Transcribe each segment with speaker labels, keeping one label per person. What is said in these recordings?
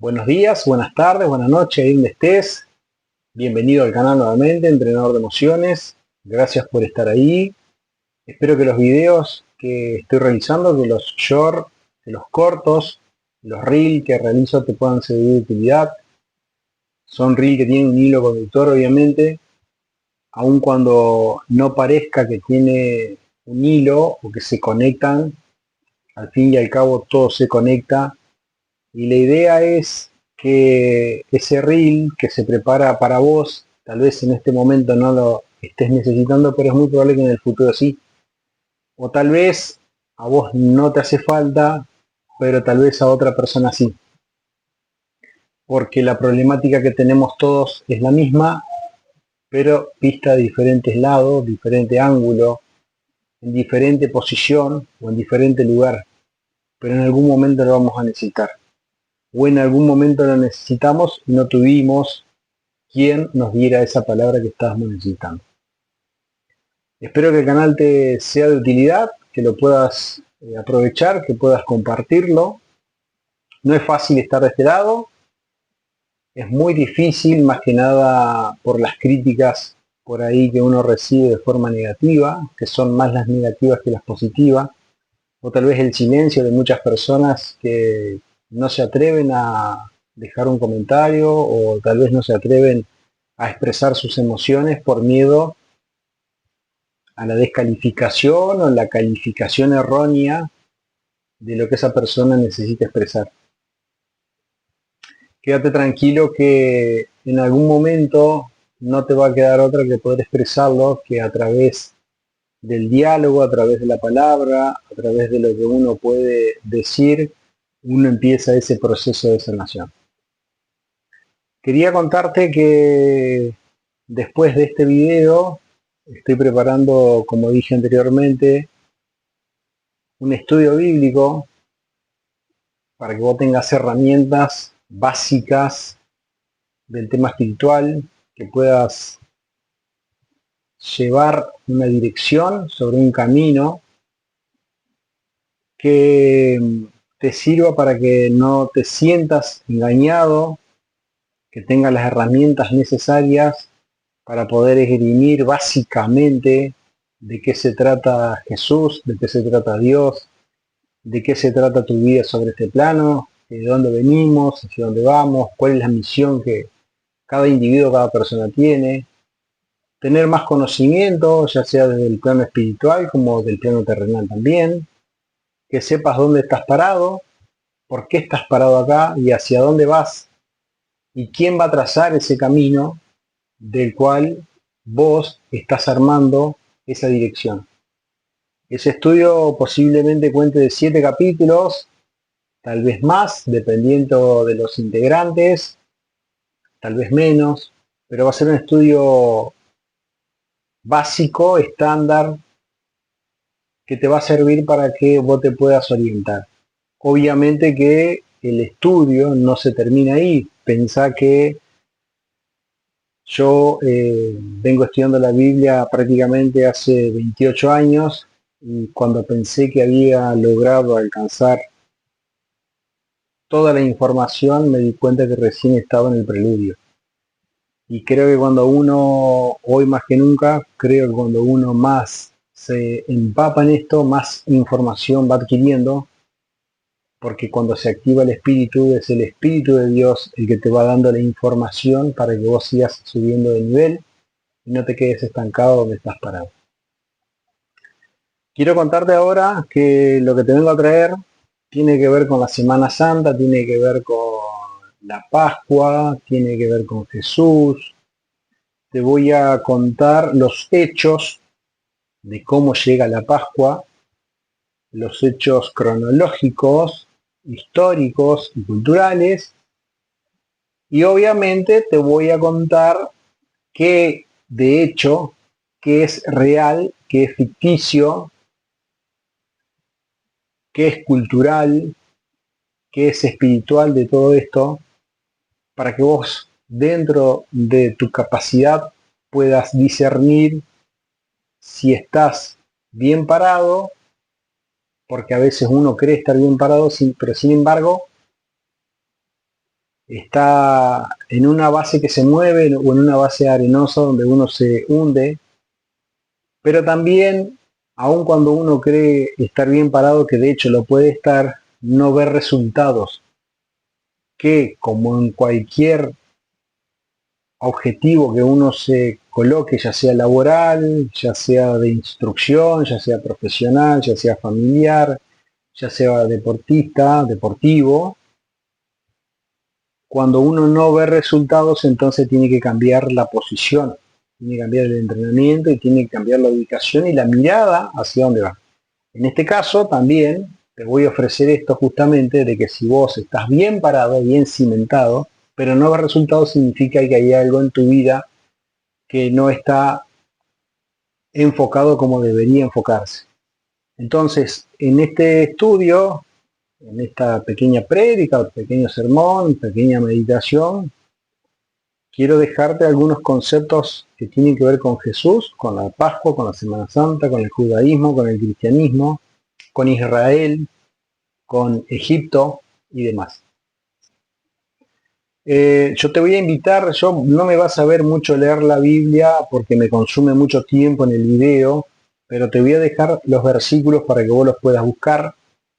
Speaker 1: Buenos días, buenas tardes, buenas noches, ahí donde estés. Bienvenido al canal nuevamente, Entrenador de Emociones. Gracias por estar ahí. Espero que los videos que estoy realizando, que los short, que los cortos, los reel que realizo te puedan ser de utilidad. Son reel que tienen un hilo conductor, obviamente, aun cuando no parezca que tiene un hilo o que se conectan, al fin y al cabo todo se conecta. Y la idea es que ese reel que se prepara para vos, tal vez en este momento no lo estés necesitando, pero es muy probable que en el futuro sí. O tal vez a vos no te hace falta, pero tal vez a otra persona sí. Porque la problemática que tenemos todos es la misma, pero vista de diferentes lados, diferente ángulo, en diferente posición o en diferente lugar. Pero en algún momento lo vamos a necesitar. O en algún momento lo necesitamos y no tuvimos quien nos diera esa palabra que estábamos necesitando. Espero que el canal te sea de utilidad, que lo puedas aprovechar, que puedas compartirlo. No es fácil estar de este lado, es muy difícil, más que nada por las críticas por ahí que uno recibe de forma negativa, que son más las negativas que las positivas, o tal vez el silencio de muchas personas que no se atreven a dejar un comentario o tal vez no se atreven a expresar sus emociones por miedo a la descalificación o la calificación errónea de lo que esa persona necesita expresar. Quédate tranquilo que en algún momento no te va a quedar otra que poder expresarlo que a través del diálogo, a través de la palabra, a través de lo que uno puede decir, uno empieza ese proceso de sanación. Quería contarte que después de este video estoy preparando, como dije anteriormente, un estudio bíblico para que vos tengas herramientas básicas del tema espiritual, que puedas llevar una dirección sobre un camino que te sirva para que no te sientas engañado, que tengas las herramientas necesarias para poder esgrimir básicamente de qué se trata Jesús, de qué se trata Dios, de qué se trata tu vida sobre este plano, de dónde venimos, hacia dónde vamos, cuál es la misión que cada individuo, cada persona tiene, tener más conocimiento, ya sea desde el plano espiritual como del plano terrenal también, que sepas dónde estás parado, por qué estás parado acá y hacia dónde vas y quién va a trazar ese camino del cual vos estás armando esa dirección. Ese estudio posiblemente cuente de 7 capítulos, tal vez más, dependiendo de los integrantes, tal vez menos, pero va a ser un estudio básico, estándar, que te va a servir para que vos te puedas orientar. Obviamente que el estudio no se termina ahí. Pensá que yo vengo estudiando la Biblia prácticamente hace 28 años y cuando pensé que había logrado alcanzar toda la información me di cuenta que recién estaba en el preludio. Y creo que cuando uno, hoy más que nunca, creo que cuando uno más se empapa en esto, más información va adquiriendo, porque cuando se activa el espíritu, es el espíritu de Dios el que te va dando la información para que vos sigas subiendo de nivel y no te quedes estancado donde estás parado. Quiero contarte ahora que lo que te vengo a traer tiene que ver con la Semana Santa, tiene que ver con la Pascua, tiene que ver con Jesús. Te voy a contar los hechos de cómo llega la Pascua, los hechos cronológicos, históricos y culturales. Y obviamente te voy a contar qué de hecho, qué es real, qué es ficticio, qué es cultural, qué es espiritual de todo esto, para que vos dentro de tu capacidad puedas discernir si estás bien parado, porque a veces uno cree estar bien parado, pero sin embargo está en una base que se mueve o en una base arenosa donde uno se hunde, pero también, aun cuando uno cree estar bien parado, que de hecho lo puede estar, no ver resultados que, como en cualquier objetivo que uno se coloque, ya sea laboral, ya sea de instrucción, ya sea profesional, ya sea familiar, ya sea deportista, deportivo, cuando uno no ve resultados, entonces tiene que cambiar la posición, tiene que cambiar el entrenamiento y tiene que cambiar la ubicación y la mirada hacia dónde va. En este caso también te voy a ofrecer esto justamente de que si vos estás bien parado, bien cimentado, pero no ves resultados, significa que hay algo en tu vida que no está enfocado como debería enfocarse. Entonces, en este estudio, en esta pequeña prédica, pequeño sermón, pequeña meditación, quiero dejarte algunos conceptos que tienen que ver con Jesús, con la Pascua, con la Semana Santa, con el judaísmo, con el cristianismo, con Israel, con Egipto y demás. Yo te voy a invitar, yo no me vas a ver mucho leer la Biblia porque me consume mucho tiempo en el video, pero te voy a dejar los versículos para que vos los puedas buscar,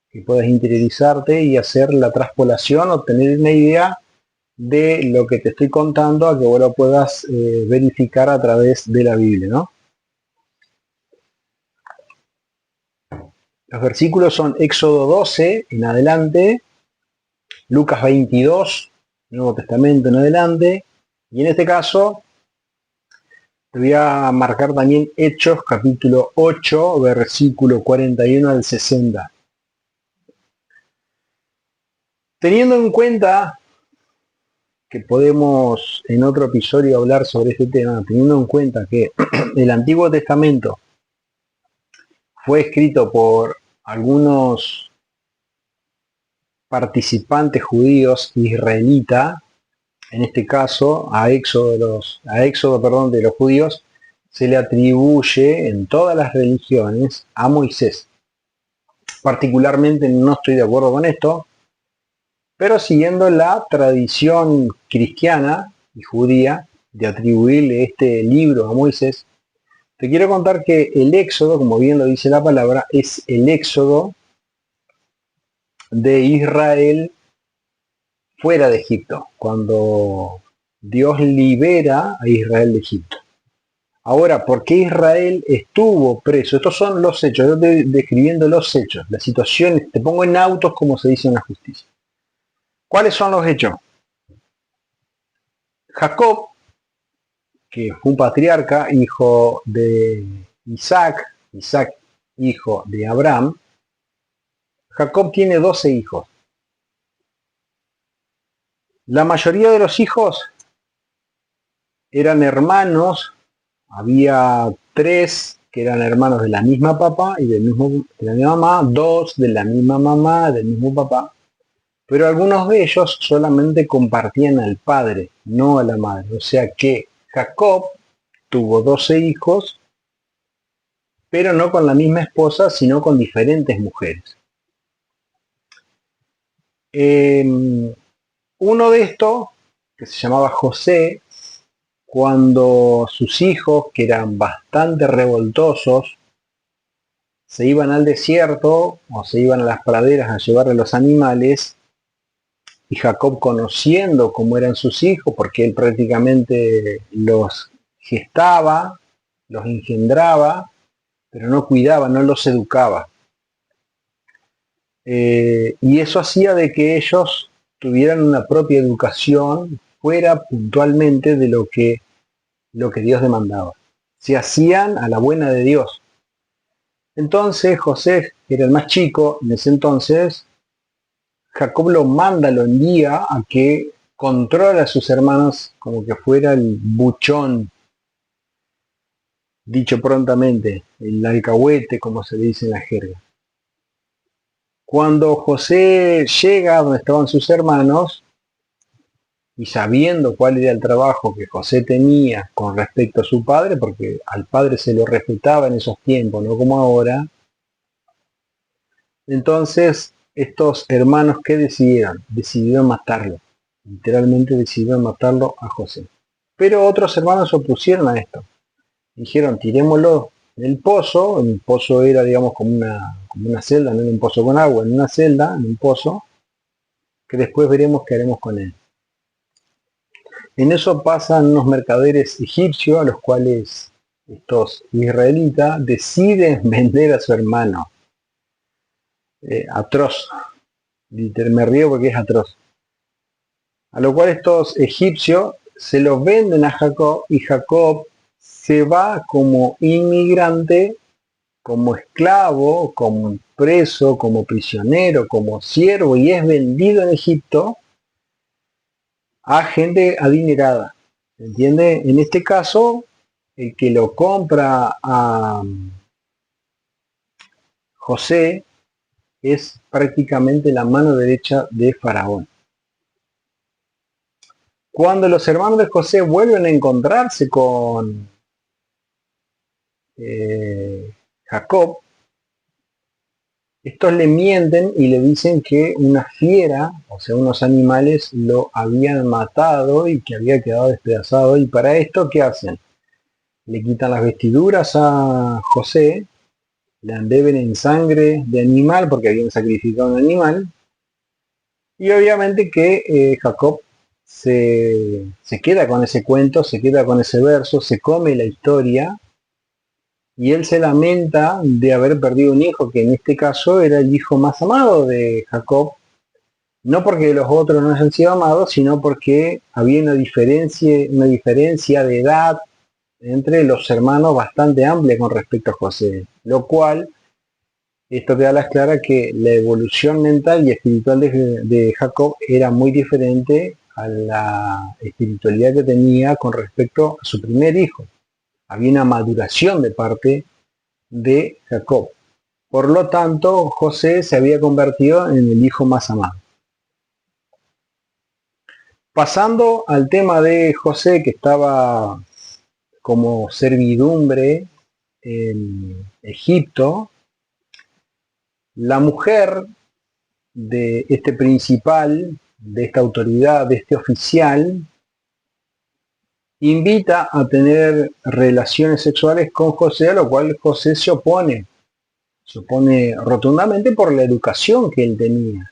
Speaker 1: que puedas interiorizarte y hacer la traspolación o tener una idea de lo que te estoy contando, a que vos lo puedas verificar a través de la Biblia, ¿no? Los versículos son Éxodo 12 en adelante, Lucas 22, Nuevo Testamento en adelante, y en este caso te voy a marcar también Hechos capítulo 8, versículo 41 al 60. Teniendo en cuenta que podemos en otro episodio hablar sobre este tema, teniendo en cuenta que el Antiguo Testamento fue escrito por algunos participantes judíos israelitas, en este caso a Éxodo, de los judíos, se le atribuye en todas las religiones a Moisés. Particularmente no estoy de acuerdo con esto, pero siguiendo la tradición cristiana y judía de atribuirle este libro a Moisés, te quiero contar que el Éxodo, como bien lo dice la palabra, es el Éxodo de Israel fuera de Egipto, cuando Dios libera a Israel de Egipto. Ahora, ¿por qué Israel estuvo preso? Estos son los hechos, yo estoy describiendo los hechos, las situaciones, te pongo en autos como se dice en la justicia. ¿Cuáles son los hechos? Jacob, que fue un patriarca, hijo de Isaac, hijo de Abraham, Jacob tiene 12 hijos. La mayoría de los hijos eran hermanos, había 3 que eran hermanos de la misma papá y de la misma mamá, 2 de la misma mamá, del mismo papá, pero algunos de ellos solamente compartían al padre, no a la madre. O sea que Jacob tuvo 12 hijos, pero no con la misma esposa, sino con diferentes mujeres. Uno de estos, que se llamaba José, cuando sus hijos, que eran bastante revoltosos, se iban al desierto o se iban a las praderas a llevarle los animales, y Jacob, conociendo cómo eran sus hijos, porque él prácticamente los gestaba, los engendraba, pero no cuidaba, no los educaba. Y eso hacía de que ellos tuvieran una propia educación fuera puntualmente de lo que Dios demandaba. Se hacían a la buena de Dios. Entonces José, que era el más chico en ese entonces, Jacob lo envía a que controle a sus hermanos como que fuera el buchón, dicho prontamente, el alcahuete, como se dice en la jerga. Cuando José llega donde estaban sus hermanos, y sabiendo cuál era el trabajo que José tenía con respecto a su padre, porque al padre se lo respetaba en esos tiempos, no como ahora, entonces estos hermanos, ¿qué decidieron? Decidieron matarlo. Literalmente decidieron matarlo a José. Pero otros hermanos se opusieron a esto. Dijeron, tirémoslo en el pozo. El pozo era, digamos, como una celda, no era un pozo con agua, en una celda, en un pozo, que después veremos qué haremos con él. En eso pasan unos mercaderes egipcios, a los cuales estos israelitas deciden vender a su hermano. Atroz. Me río porque es atroz. A lo cual estos egipcios se los venden a Jacob y Jacob se va como inmigrante, como esclavo, como preso, como prisionero, como siervo y es vendido en Egipto a gente adinerada. ¿Se entiende? En este caso, el que lo compra a José es prácticamente la mano derecha de Faraón. Cuando los hermanos de José vuelven a encontrarse con Jacob, estos le mienten y le dicen que una fiera, o sea, unos animales, lo habían matado y que había quedado despedazado. Y para esto, ¿qué hacen? Le quitan las vestiduras a José, le embeben en sangre de animal porque habían sacrificado un animal. Y obviamente que Jacob se queda con ese cuento, se queda con ese verso, se come la historia y él se lamenta de haber perdido un hijo, que en este caso era el hijo más amado de Jacob, no porque los otros no hayan sido amados, sino porque había una diferencia de edad entre los hermanos bastante amplia con respecto a José, lo cual esto te da las claras que la evolución mental y espiritual de Jacob era muy diferente a la espiritualidad que tenía con respecto a su primer hijo. Había una maduración de parte de Jacob. Por lo tanto, José se había convertido en el hijo más amado. Pasando al tema de José, que estaba como servidumbre en Egipto, la mujer de este principal, de esta autoridad, de este oficial, invita a tener relaciones sexuales con José, a lo cual José se opone rotundamente por la educación que él tenía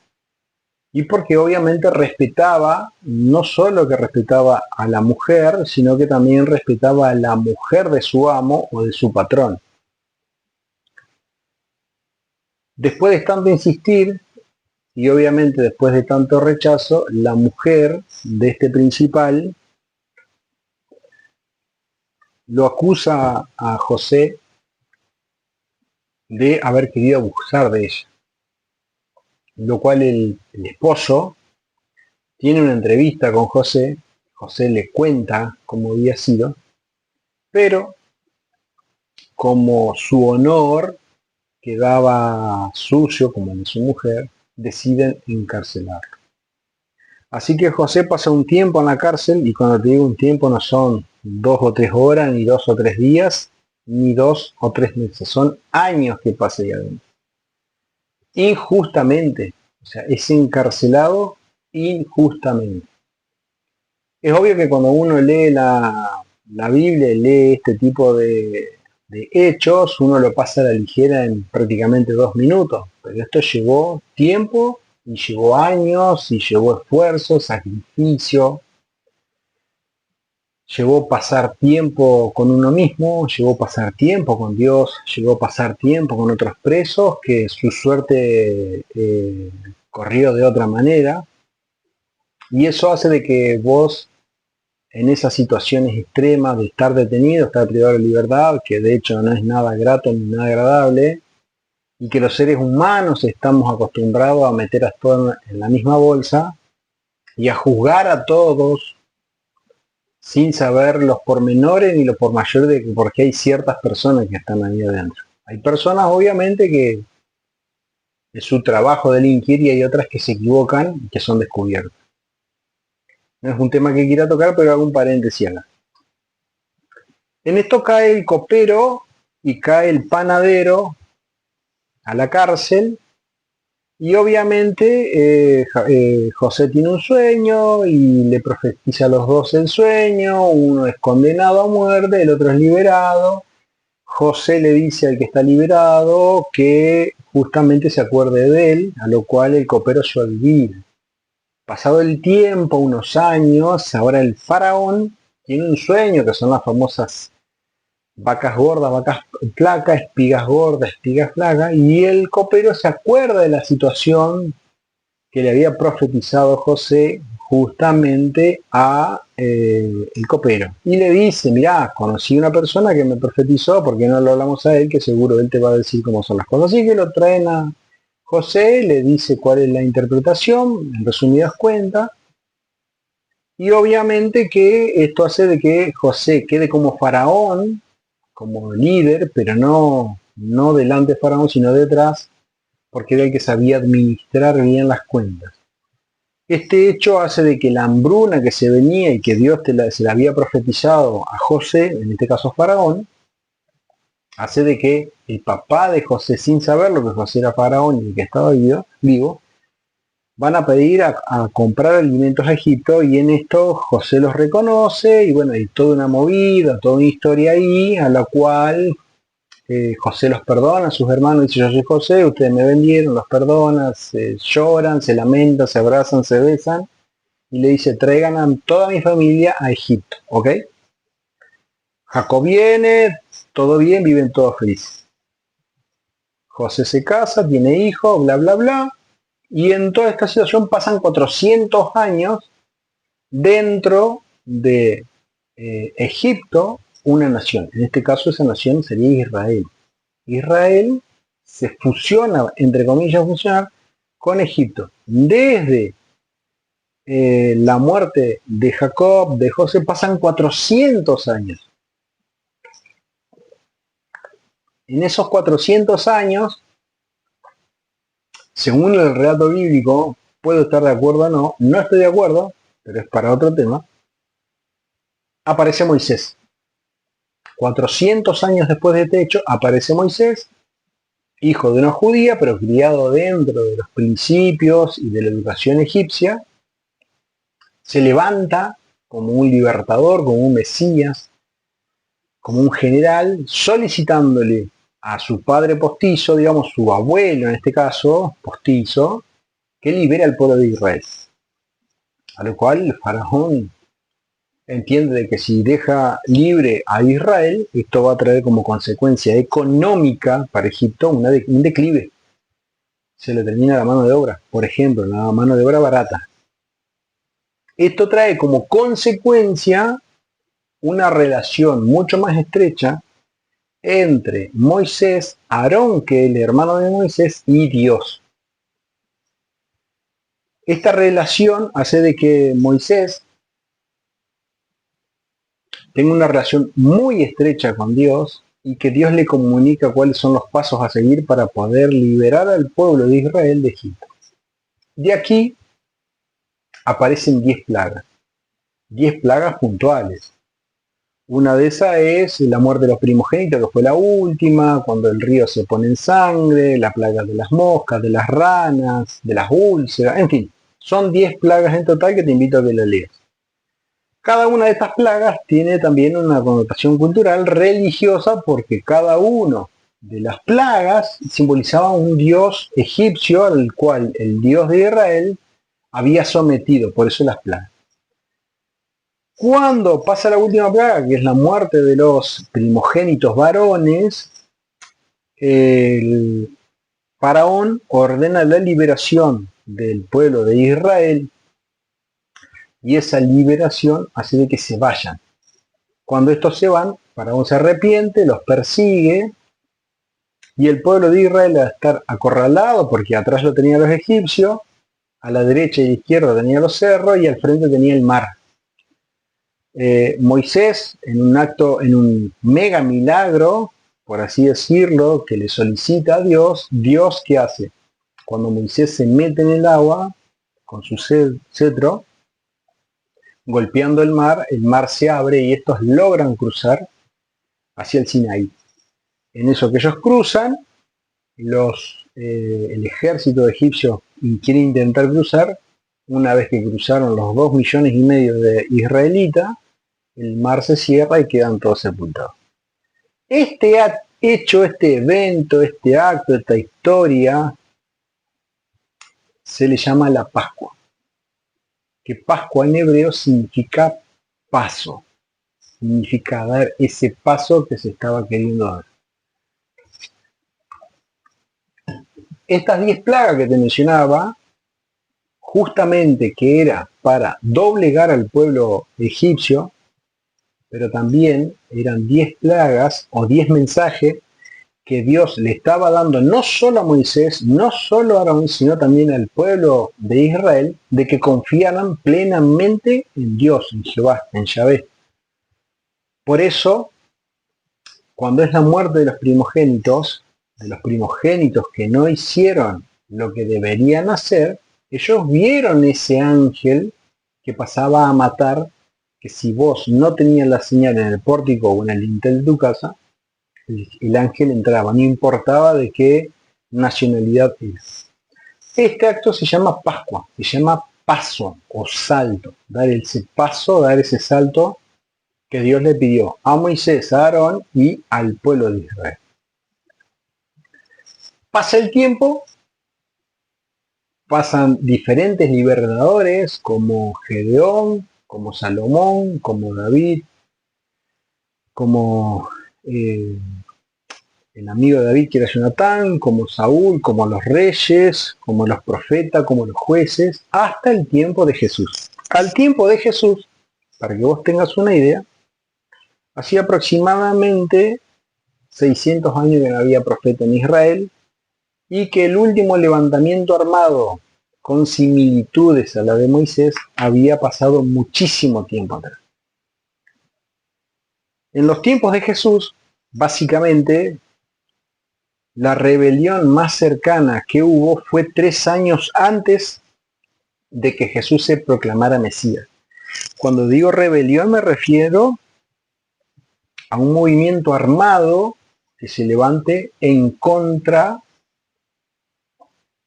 Speaker 1: y porque obviamente respetaba, no solo que respetaba a la mujer, sino que también respetaba a la mujer de su amo o de su patrón. Después de tanto insistir, y obviamente después de tanto rechazo, la mujer de este principal lo acusa a José de haber querido abusar de ella. Lo cual el esposo tiene una entrevista con José, José le cuenta cómo había sido, pero como su honor quedaba sucio, como el de su mujer, deciden encarcelarlo. Así que José pasa un tiempo en la cárcel, y cuando te digo un tiempo no son 2 o 3 horas, ni 2 o 3 días, ni 2 o 3 meses, son años que pasa ahí adentro. Injustamente, o sea, es encarcelado injustamente. Es obvio que cuando uno lee la Biblia y lee este tipo de hechos, uno lo pasa a la ligera en prácticamente 2 minutos, pero esto llevó tiempo y llevó años y llevó esfuerzo, sacrificio, llevó pasar tiempo con uno mismo, llevó pasar tiempo con Dios, llevó pasar tiempo con otros presos que su suerte corrió de otra manera, y eso hace de que vos en esas situaciones extremas de estar detenido, estar privado de libertad, que de hecho no es nada grato ni nada agradable, y que los seres humanos estamos acostumbrados a meter a todos en la misma bolsa y a juzgar a todos sin saber los pormenores ni los por mayores de por qué hay ciertas personas que están ahí adentro. Hay personas obviamente que es su trabajo delinquir y hay otras que se equivocan y que son descubiertas. No es un tema que quiera tocar, pero hago un paréntesis acá. En esto cae el copero y cae el panadero a la cárcel Y obviamente José tiene un sueño y le profetiza a los dos el sueño, uno es condenado a muerte, el otro es liberado. José le dice al que está liberado que justamente se acuerde de él, a lo cual el copero se olvida. Pasado el tiempo, unos años, ahora el faraón tiene un sueño que son las famosas vacas gordas, vacas flacas, espigas gordas, espigas flacas, y el copero se acuerda de la situación que le había profetizado José justamente a el copero. Y le dice, mirá, conocí una persona que me profetizó, ¿por qué no lo hablamos a él? Que seguro él te va a decir cómo son las cosas. Así que lo traen a José, le dice cuál es la interpretación, en resumidas cuentas, y obviamente que esto hace de que José quede como faraón, como líder, pero no delante de faraón, sino detrás, porque era el que sabía administrar bien las cuentas. Este hecho hace de que la hambruna que se venía y que Dios se la había profetizado a José, en este caso faraón, hace de que el papá de José, sin saberlo que José era faraón y que estaba vivo, van a pedir a comprar alimentos a Egipto, y en esto José los reconoce y bueno, hay toda una movida, toda una historia ahí, a la cual José los perdona a sus hermanos, dice: yo soy José, ustedes me vendieron, los perdona, se lloran, se lamentan, se abrazan, se besan, y le dice: traigan a toda mi familia a Egipto, ¿ok? Jacob viene, todo bien, viven todos felices. José se casa, tiene hijos, bla, bla, bla, y en toda esta situación pasan 400 años dentro de Egipto, una nación. En este caso esa nación sería Israel. Israel se fusiona, entre comillas, fusionar con Egipto. Desde la muerte de Jacob, de José, pasan 400 años. En esos 400 años, según el relato bíblico, puedo estar de acuerdo o no, no estoy de acuerdo, pero es para otro tema, aparece Moisés. 400 años después de este hecho, aparece Moisés, hijo de una judía, pero criado dentro de los principios y de la educación egipcia. Se levanta como un libertador, como un mesías, como un general, solicitándole a su padre postizo, digamos su abuelo en este caso, postizo, que libere al pueblo de Israel. A lo cual el faraón entiende de que si deja libre a Israel, esto va a traer como consecuencia económica para Egipto un declive. Se le termina la mano de obra, por ejemplo, la mano de obra barata. Esto trae como consecuencia una relación mucho más estrecha entre Moisés, Aarón, que es el hermano de Moisés, y Dios. Esta relación hace de que Moisés tenga una relación muy estrecha con Dios y que Dios le comunica cuáles son los pasos a seguir para poder liberar al pueblo de Israel de Egipto. De aquí aparecen 10 plagas puntuales. Una de esas es la muerte de los primogénitos, que fue la última, cuando el río se pone en sangre, la plaga de las moscas, de las ranas, de las úlceras, en fin, son 10 plagas en total que te invito a que lo leas. Cada una de estas plagas tiene también una connotación cultural religiosa, porque cada una de las plagas simbolizaba un dios egipcio al cual el Dios de Israel había sometido, por eso las plagas. Cuando pasa la última plaga, que es la muerte de los primogénitos varones, el faraón ordena la liberación del pueblo de Israel, y esa liberación hace de que se vayan. Cuando estos se van, faraón se arrepiente, los persigue, y el pueblo de Israel, al estar acorralado, porque atrás lo tenían los egipcios, a la derecha y a la izquierda tenía los cerros, y al frente tenía el mar. Moisés, en un mega milagro, por así decirlo, que le solicita a Dios, ¿Dios qué hace? Cuando Moisés se mete en el agua con su cetro, golpeando el mar se abre y estos logran cruzar hacia el Sinaí. En eso que ellos cruzan, los el ejército egipcio quiere intentar cruzar. Una vez que cruzaron los 2,5 millones de israelitas, el mar se cierra y quedan todos sepultados. Este hecho, este evento, este acto, esta historia, se le llama la Pascua. Que Pascua en hebreo significa paso. Significa dar ese paso que se estaba queriendo dar. Estas 10 plagas que te mencionaba, justamente que era para doblegar al pueblo egipcio, pero también eran 10 plagas o 10 mensajes que Dios le estaba dando no solo a Moisés, no solo a Aarón, sino también al pueblo de Israel, de que confiaran plenamente en Dios, en Jehová, en Yahvé. Por eso, cuando es la muerte de los primogénitos que no hicieron lo que deberían hacer, ellos vieron ese ángel que pasaba a matar, que si vos no tenías la señal en el pórtico o en el lintel de tu casa, el ángel entraba, no importaba de qué nacionalidad es. Este acto se llama Pascua, se llama paso o salto, dar ese paso, dar ese salto que Dios le pidió a Moisés, a Aarón y al pueblo de Israel. Pasa el tiempo, pasan diferentes libertadores como Gedeón, como Salomón, como David, como el amigo de David que era Jonatán, como Saúl, como los reyes, como los profetas, como los jueces, hasta el tiempo de Jesús. Al tiempo de Jesús, para que vos tengas una idea, hacía aproximadamente 600 años que no había profeta en Israel y que el último levantamiento armado con similitudes a la de Moisés había pasado muchísimo tiempo atrás. En los tiempos de Jesús, básicamente, la rebelión más cercana que hubo fue 3 años antes de que Jesús se proclamara Mesías. Cuando digo rebelión me refiero a un movimiento armado que se levante en contra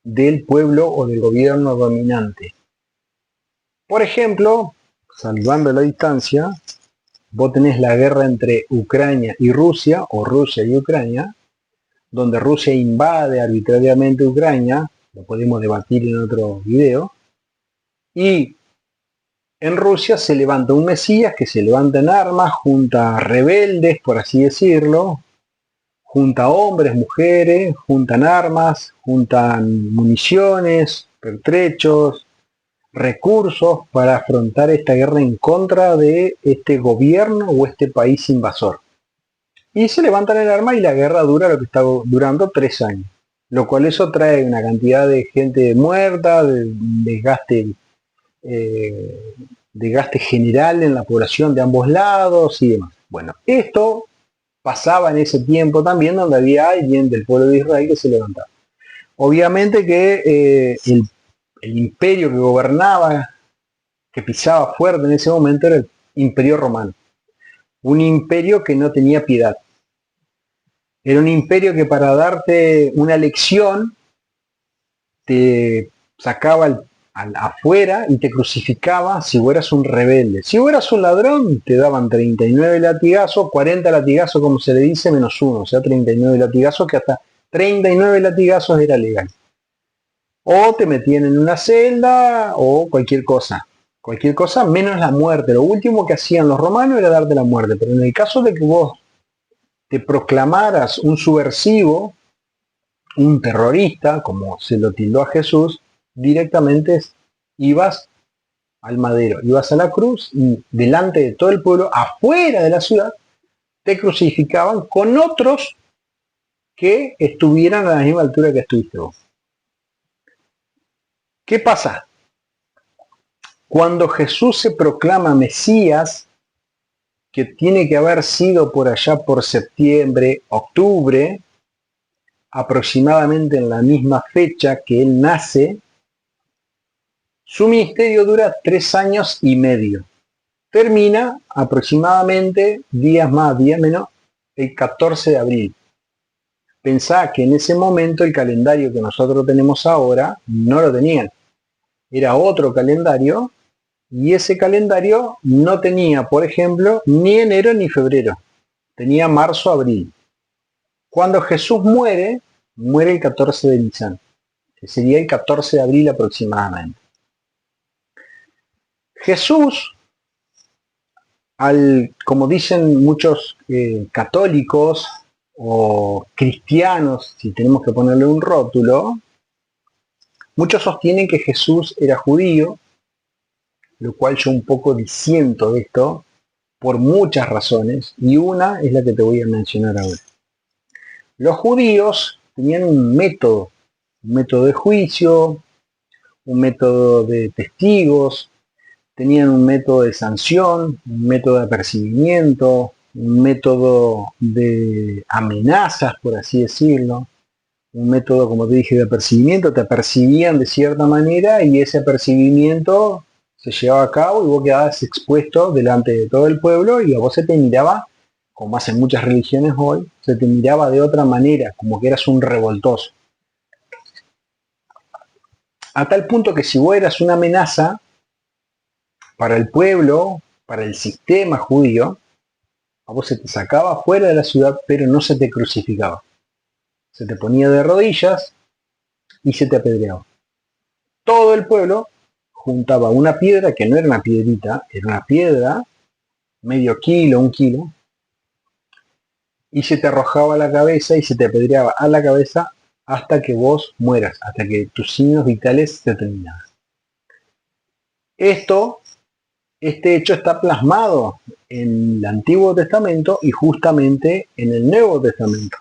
Speaker 1: del pueblo o del gobierno dominante. Por ejemplo, salvando la distancia, vos tenés la guerra entre Ucrania y Rusia, o Rusia y Ucrania, donde Rusia invade arbitrariamente Ucrania, lo podemos debatir en otro video, y en Rusia se levanta un Mesías que se levanta en armas, junta rebeldes, por así decirlo, junta hombres, mujeres, juntan armas, juntan municiones, pertrechos, recursos para afrontar esta guerra en contra de este gobierno o este país invasor. Y se levantan en armas y la guerra dura lo que está durando 3 años. Lo cual eso trae una cantidad de gente muerta, de desgaste general en la población de ambos lados y demás. Bueno, esto pasaba en ese tiempo también donde había alguien del pueblo de Israel que se levantaba. Obviamente que el imperio que gobernaba, que pisaba fuerte en ese momento era el Imperio Romano. Un imperio que no tenía piedad. Era un imperio que para darte una lección te sacaba afuera y te crucificaba si fueras un rebelde. Si fueras un ladrón, te daban 39 latigazos, 40 latigazos como se le dice, menos 1, o sea 39 latigazos, que hasta 39 latigazos era legal. O te metían en una celda o cualquier cosa menos la muerte. Lo último que hacían los romanos era darte la muerte, pero en el caso de que vos te proclamaras un subversivo, un terrorista, como se lo tildó a Jesús, directamente ibas al madero, ibas a la cruz y delante de todo el pueblo, afuera de la ciudad, te crucificaban con otros que estuvieran a la misma altura que estuviste vos. ¿Qué pasa? Cuando Jesús se proclama Mesías, que tiene que haber sido por allá por septiembre, octubre, aproximadamente en la misma fecha que él nace, su ministerio dura 3 años y medio. Termina aproximadamente días más, días menos, el 14 de abril. Pensá que en ese momento el calendario que nosotros tenemos ahora no lo tenían. Era otro calendario y ese calendario no tenía, por ejemplo, ni enero ni febrero. Tenía marzo, abril. Cuando Jesús muere, muere el 14 de Nisan, que sería el 14 de abril aproximadamente. Jesús, como dicen muchos católicos o cristianos, si tenemos que ponerle un rótulo, muchos sostienen que Jesús era judío, lo cual yo un poco disiento de esto por muchas razones, y una es la que te voy a mencionar ahora. Los judíos tenían un método de juicio, un método de testigos, tenían un método de sanción, un método de apercibimiento, un método de amenazas, por así decirlo, un método, como te dije, de apercibimiento. Te apercibían de cierta manera y ese apercibimiento se llevaba a cabo y vos quedabas expuesto delante de todo el pueblo y a vos se te miraba, como hacen muchas religiones hoy, se te miraba de otra manera, como que eras un revoltoso. A tal punto que si vos eras una amenaza para el pueblo, para el sistema judío, a vos se te sacaba fuera de la ciudad, pero no se te crucificaba. Se te ponía de rodillas y se te apedreaba. Todo el pueblo juntaba una piedra, que no era una piedrita, era una piedra, medio kilo, 1 kilo, y se te arrojaba a la cabeza y se te apedreaba a la cabeza hasta que vos mueras, hasta que tus signos vitales se terminaran. Este hecho está plasmado en el Antiguo Testamento y justamente en el Nuevo Testamento.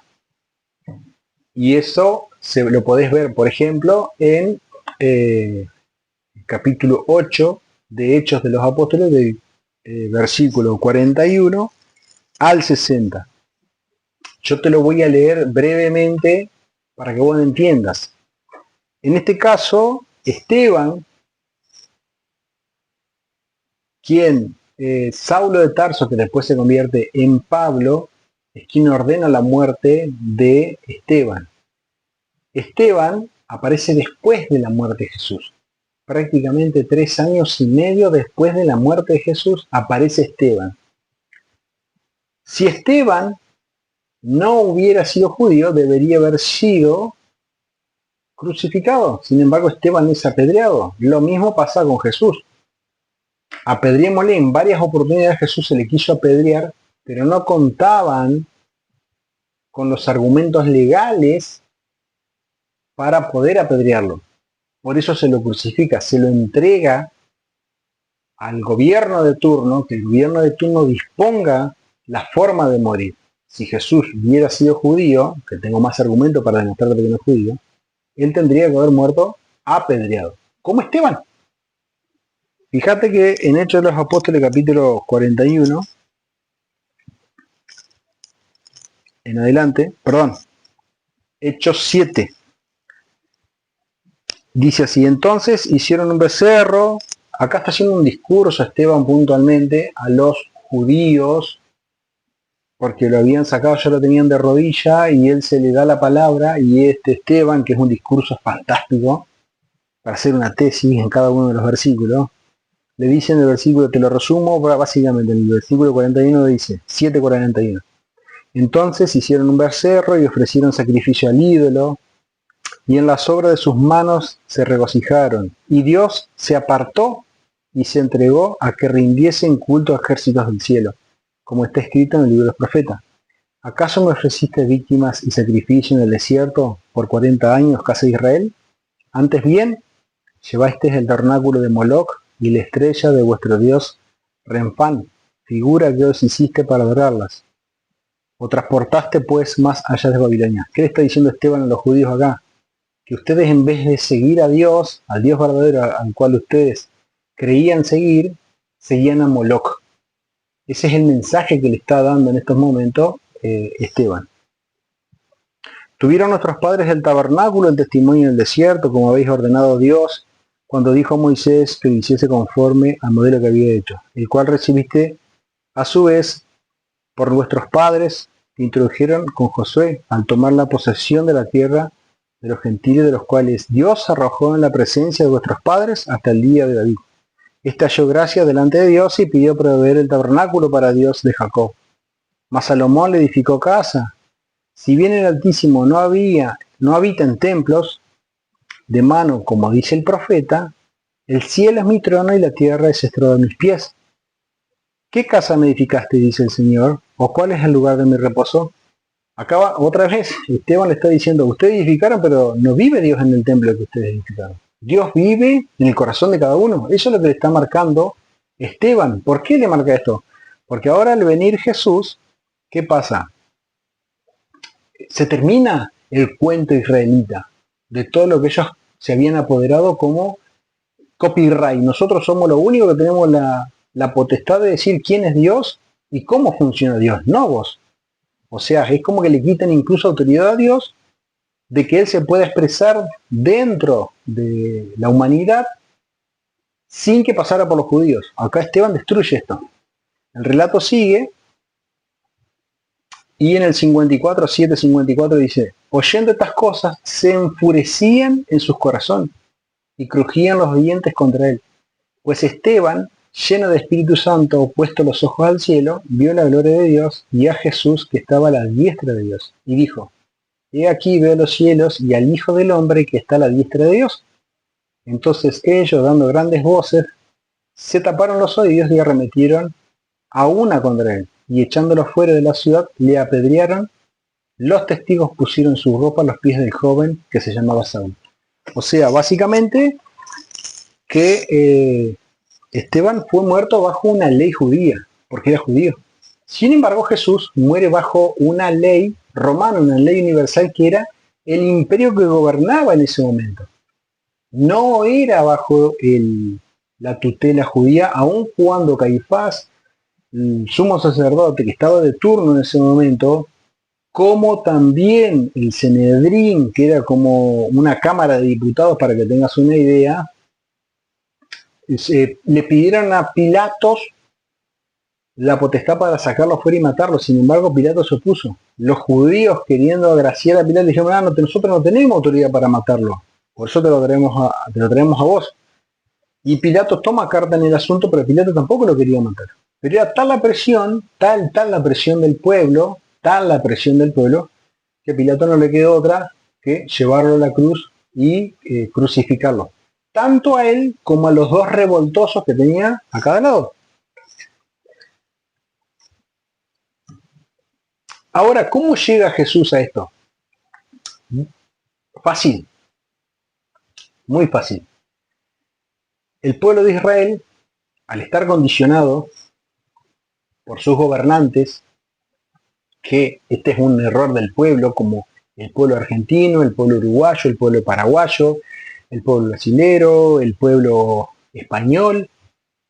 Speaker 1: Y eso lo podés ver, por ejemplo, en el capítulo 8 de Hechos de los Apóstoles, del versículo 41 al 60. Yo te lo voy a leer brevemente para que vos entiendas. En este caso, Esteban, quien Saulo de Tarso, que después se convierte en Pablo, es quien ordena la muerte de Esteban. Esteban aparece después de la muerte de Jesús. Prácticamente 3 años y medio después de la muerte de Jesús aparece Esteban. Si Esteban no hubiera sido judío, debería haber sido crucificado. Sin embargo, Esteban es apedreado. Lo mismo pasa con Jesús. Apedrémosle, en varias oportunidades Jesús se le quiso apedrear, pero no contaban con los argumentos legales para poder apedrearlo. Por eso se lo crucifica, se lo entrega al gobierno de turno, que el gobierno de turno disponga la forma de morir. Si Jesús hubiera sido judío, que tengo más argumento para demostrar que no es judío, él tendría que haber muerto apedreado, como Esteban. Fíjate que en Hechos de los Apóstoles, capítulo 41, en adelante, Hechos 7, dice así: entonces hicieron un becerro. Acá está haciendo un discurso Esteban puntualmente a los judíos, porque lo habían sacado, ya lo tenían de rodilla, y él se le da la palabra, y Esteban, que es un discurso fantástico, para hacer una tesis en cada uno de los versículos, le dice en el versículo, te lo resumo, básicamente en el versículo 41 dice, 7:41. Entonces hicieron un becerro y ofrecieron sacrificio al ídolo, y en las obras de sus manos se regocijaron, y Dios se apartó y se entregó a que rindiesen culto a ejércitos del cielo, como está escrito en el libro de los profetas. ¿Acaso me ofreciste víctimas y sacrificio en el desierto por 40 años, casa de Israel? Antes bien, llevasteis el tabernáculo de Moloc y la estrella de vuestro dios Renfán, figura que os hiciste para adorarlas. O transportaste pues más allá de Babilonia. ¿Qué le está diciendo Esteban a los judíos acá? Que ustedes, en vez de seguir a Dios, al Dios verdadero al cual ustedes creían seguir, seguían a Moloc. Ese es el mensaje que le está dando en estos momentos Esteban. Tuvieron nuestros padres el tabernáculo, el testimonio en el desierto, como habéis ordenado Dios, cuando dijo a Moisés que lo hiciese conforme al modelo que había hecho, el cual recibiste a su vez por vuestros padres que introdujeron con Josué al tomar la posesión de la tierra de los gentiles, de los cuales Dios arrojó en la presencia de vuestros padres hasta el día de David. Este halló gracia delante de Dios y pidió proveer el tabernáculo para Dios de Jacob. Mas Salomón le edificó casa. Si bien el Altísimo no habita en templos de mano, como dice el profeta, el cielo es mi trono y la tierra es estrado de mis pies. ¿Qué casa me edificaste, dice el Señor? ¿O cuál es el lugar de mi reposo? Acá otra vez Esteban le está diciendo, ustedes edificaron, pero no vive Dios en el templo que ustedes edificaron. Dios vive en el corazón de cada uno. Eso es lo que le está marcando Esteban. ¿Por qué le marca esto? Porque ahora al venir Jesús, ¿qué pasa? Se termina el cuento israelita de todo lo que ellos se habían apoderado como copyright. Nosotros somos lo único que tenemos la potestad de decir quién es Dios y cómo funciona Dios, no vos. O sea, es como que le quitan incluso autoridad a Dios de que Él se pueda expresar dentro de la humanidad sin que pasara por los judíos. Acá Esteban destruye esto. El relato sigue y en el 54, 7:54 dice, oyendo estas cosas, se enfurecían en sus corazones y crujían los dientes contra él. Pues Esteban, lleno de Espíritu Santo, puesto los ojos al cielo, vio la gloria de Dios y a Jesús que estaba a la diestra de Dios. Y dijo, he aquí veo los cielos y al Hijo del Hombre que está a la diestra de Dios. Entonces ellos, dando grandes voces, se taparon los oídos y arremetieron a una contra él. Y echándolo fuera de la ciudad, le apedrearon. Los testigos pusieron su ropa a los pies del joven que se llamaba Saúl. O sea, básicamente que Esteban fue muerto bajo una ley judía, porque era judío. Sin embargo, Jesús muere bajo una ley romana, una ley universal que era el imperio que gobernaba en ese momento. No era bajo la tutela judía, aun cuando Caifás, el sumo sacerdote que estaba de turno en ese momento, como también el Sanedrín, que era como una cámara de diputados, para que tengas una idea, le pidieron a Pilatos la potestad para sacarlo fuera y matarlo. Sin embargo, Pilato se opuso. Los judíos, queriendo agraciar a Pilato, dijeron, nosotros no tenemos autoridad para matarlo, por eso te lo traemos a vos. Y Pilato toma carta en el asunto, pero Pilato tampoco lo quería matar. Pero era tal la presión, tal la presión del pueblo, que a Pilato no le quedó otra que llevarlo a la cruz y crucificarlo. Tanto a él como a los dos revoltosos que tenía a cada lado. Ahora, ¿cómo llega Jesús a esto? Fácil. Muy fácil. El pueblo de Israel, al estar condicionado por sus gobernantes, que este es un error del pueblo, como el pueblo argentino, el pueblo uruguayo, el pueblo paraguayo, el pueblo brasilero, el pueblo español,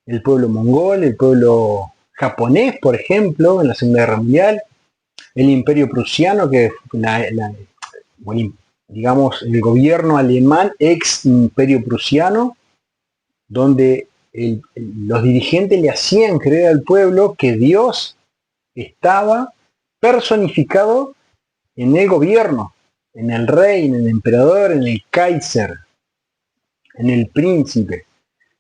Speaker 1: el pueblo mongol, el pueblo japonés, por ejemplo, en la Segunda Guerra Mundial, el imperio prusiano, que digamos el gobierno alemán, ex imperio prusiano, donde los dirigentes le hacían creer al pueblo que Dios estaba personificado en el gobierno, en el rey, en el emperador, en el Kaiser, en el príncipe.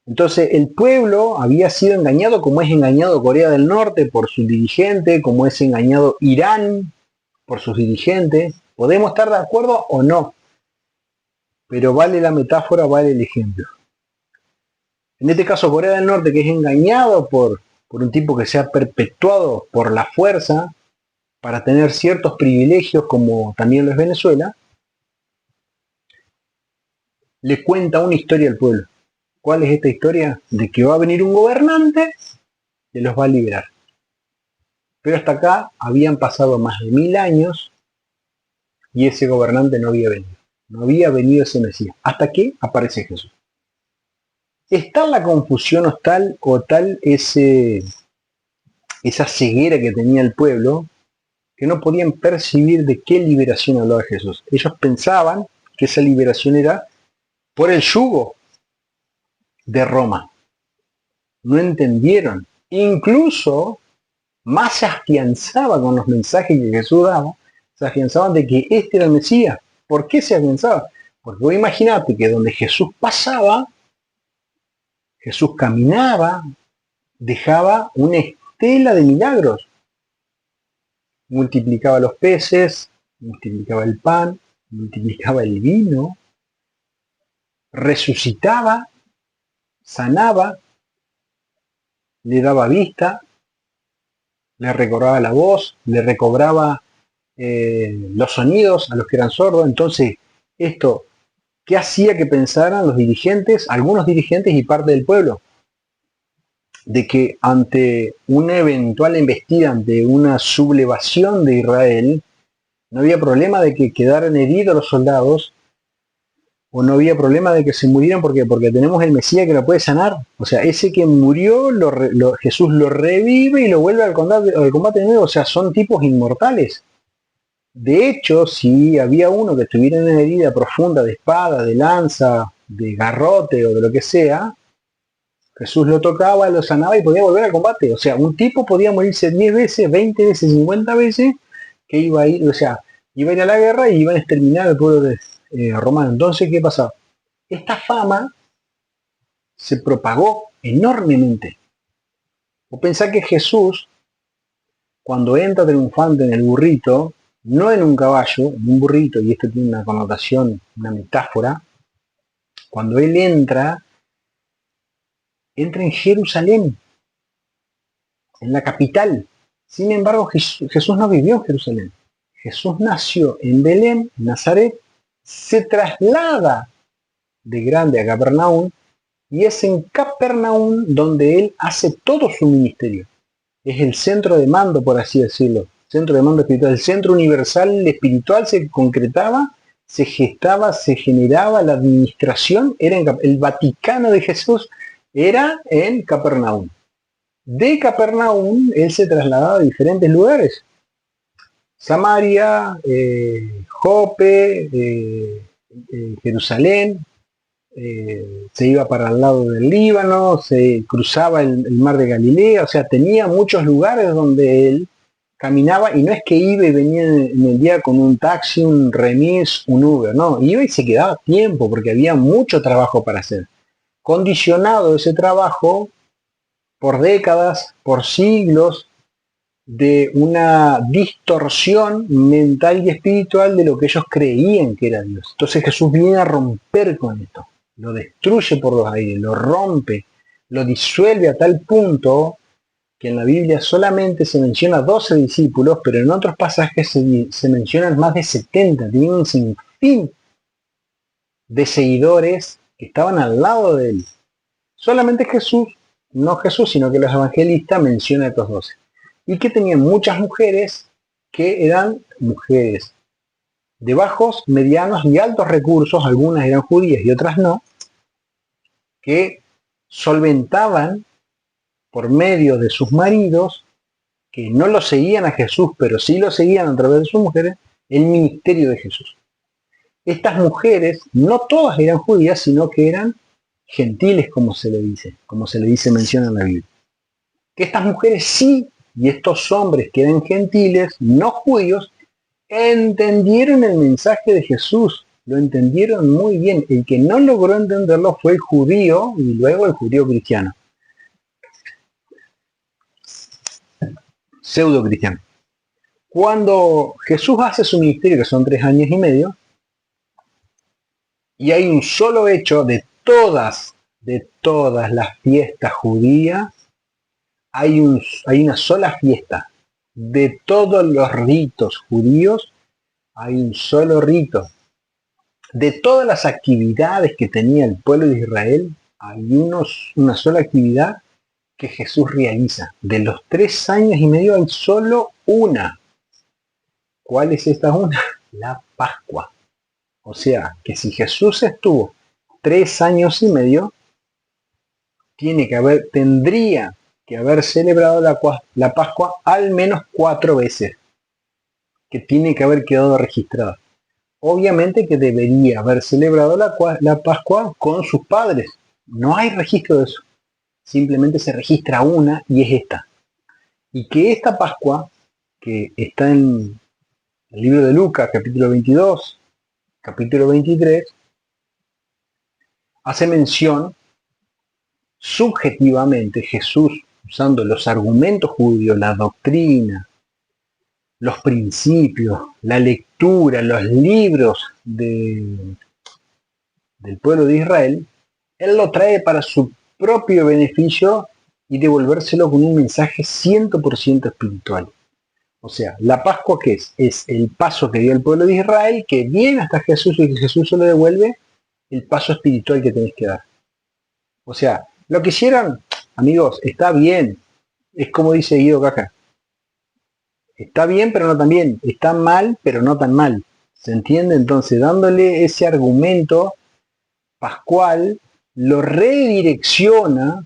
Speaker 1: Entonces el pueblo había sido engañado, como es engañado Corea del Norte por sus dirigentes, como es engañado Irán por sus dirigentes. Podemos estar de acuerdo o no, pero vale la metáfora, vale el ejemplo. En este caso Corea del Norte, que es engañado por un tipo que se ha perpetuado por la fuerza para tener ciertos privilegios, como también lo es Venezuela, le cuenta una historia al pueblo. ¿Cuál es esta historia? De que va a venir un gobernante que los va a liberar. Pero hasta acá habían pasado más de 1000 años y ese gobernante no había venido. No había venido ese Mesías. Hasta que aparece Jesús. Es tal la confusión o tal esa ceguera que tenía el pueblo, que no podían percibir de qué liberación hablaba Jesús. Ellos pensaban que esa liberación era por el yugo de Roma. No entendieron. Incluso más se afianzaba con los mensajes que Jesús daba, se afianzaban de que este era el Mesías. ¿Por qué se afianzaba? Porque vos imaginate que donde Jesús pasaba, Jesús caminaba, dejaba una estela de milagros. Multiplicaba los peces, multiplicaba el pan, multiplicaba el vino, resucitaba, sanaba, le daba vista, le recobraba la voz, le recobraba los sonidos a los que eran sordos. Entonces, esto, ¿qué hacía que pensaran los dirigentes, algunos dirigentes y parte del pueblo? De que ante una eventual embestida, ante una sublevación de Israel, no había problema de que quedaran heridos los soldados, o no había problema de que se murieran porque tenemos el Mesías que lo puede sanar. O sea, ese que murió, Jesús lo revive y lo vuelve al combate de nuevo. O sea, son tipos inmortales. De hecho, si había uno que estuviera en una herida profunda de espada, de lanza, de garrote o de lo que sea, Jesús lo tocaba, lo sanaba y podía volver al combate. O sea, un tipo podía morirse 10 veces, 20 veces, 50 veces, que iba a ir, o sea, iba a ir a la guerra y iban a exterminar al pueblo romano. Entonces, ¿qué pasaba? Esta fama se propagó enormemente. Vos pensás que Jesús, cuando entra triunfante en el burrito, no en un caballo, en un burrito, y esto tiene una connotación, una metáfora, cuando él entra en Jerusalén, en la capital. Sin embargo, Jesús no vivió en Jerusalén. Jesús nació en Belén, Nazaret, se traslada de grande a Capernaum, y es en Capernaum donde él hace todo su ministerio. Es el centro de mando, por así decirlo, centro de mando espiritual, el centro universal espiritual se concretaba, se gestaba, se generaba, la administración era el Vaticano de Jesús era en Capernaum. De Capernaum él se trasladaba a diferentes lugares. Samaria, Jope, Jerusalén, se iba para el lado del Líbano, se cruzaba el mar de Galilea, o sea, tenía muchos lugares donde él caminaba, y no es que iba y venía en el día con un taxi, un remis, un Uber, no, iba y se quedaba tiempo porque había mucho trabajo para hacer. Condicionado ese trabajo por décadas, por siglos, de una distorsión mental y espiritual de lo que ellos creían que era Dios. Entonces Jesús viene a romper con esto, lo destruye por los aires, lo rompe, lo disuelve a tal punto que en la Biblia solamente se menciona 12 discípulos, pero en otros pasajes se mencionan más de 70, tienen un sinfín de seguidores que estaban al lado de él. Solamente Jesús, no Jesús, sino que los evangelistas mencionan a estos 12. Y que tenían muchas mujeres que eran mujeres de bajos, medianos y altos recursos, algunas eran judías y otras no, que solventaban por medio de sus maridos, que no lo seguían a Jesús, pero sí lo seguían a través de sus mujeres, el ministerio de Jesús. Estas mujeres, no todas eran judías, sino que eran gentiles, como se le dice, menciona en la Biblia. Que estas mujeres sí, y estos hombres que eran gentiles, no judíos, entendieron el mensaje de Jesús, lo entendieron muy bien. El que no logró entenderlo fue el judío y luego el judío cristiano. Pseudo cristiano. Cuando Jesús hace su ministerio, que son 3 años y medio, y hay un solo hecho de todas las fiestas judías, hay una sola fiesta. De todos los ritos judíos, hay un solo rito. De todas las actividades que tenía el pueblo de Israel, hay una sola actividad que Jesús realiza. De los 3 años y medio hay solo una. ¿Cuál es esta una? La Pascua. O sea, que si Jesús estuvo 3 años y medio, tendría que haber celebrado la Pascua al menos 4 veces, que tiene que haber quedado registrada. Obviamente que debería haber celebrado la Pascua con sus padres. No hay registro de eso. Simplemente se registra una y es esta. Y que esta Pascua, que está en el libro de Lucas, capítulo 22, capítulo 23, hace mención subjetivamente Jesús usando los argumentos judíos, la doctrina, los principios, la lectura, los libros del pueblo de Israel. Él lo trae para su propio beneficio y devolvérselo con un mensaje 100% espiritual. O sea, la Pascua, ¿qué es? Es el paso que dio el pueblo de Israel, que viene hasta Jesús y que Jesús se lo devuelve, el paso espiritual que tenés que dar. O sea, lo que hicieron, amigos, está bien. Es como dice Guido Caja. Está bien, pero no tan bien. Está mal, pero no tan mal. ¿Se entiende? Entonces, dándole ese argumento pascual, lo redirecciona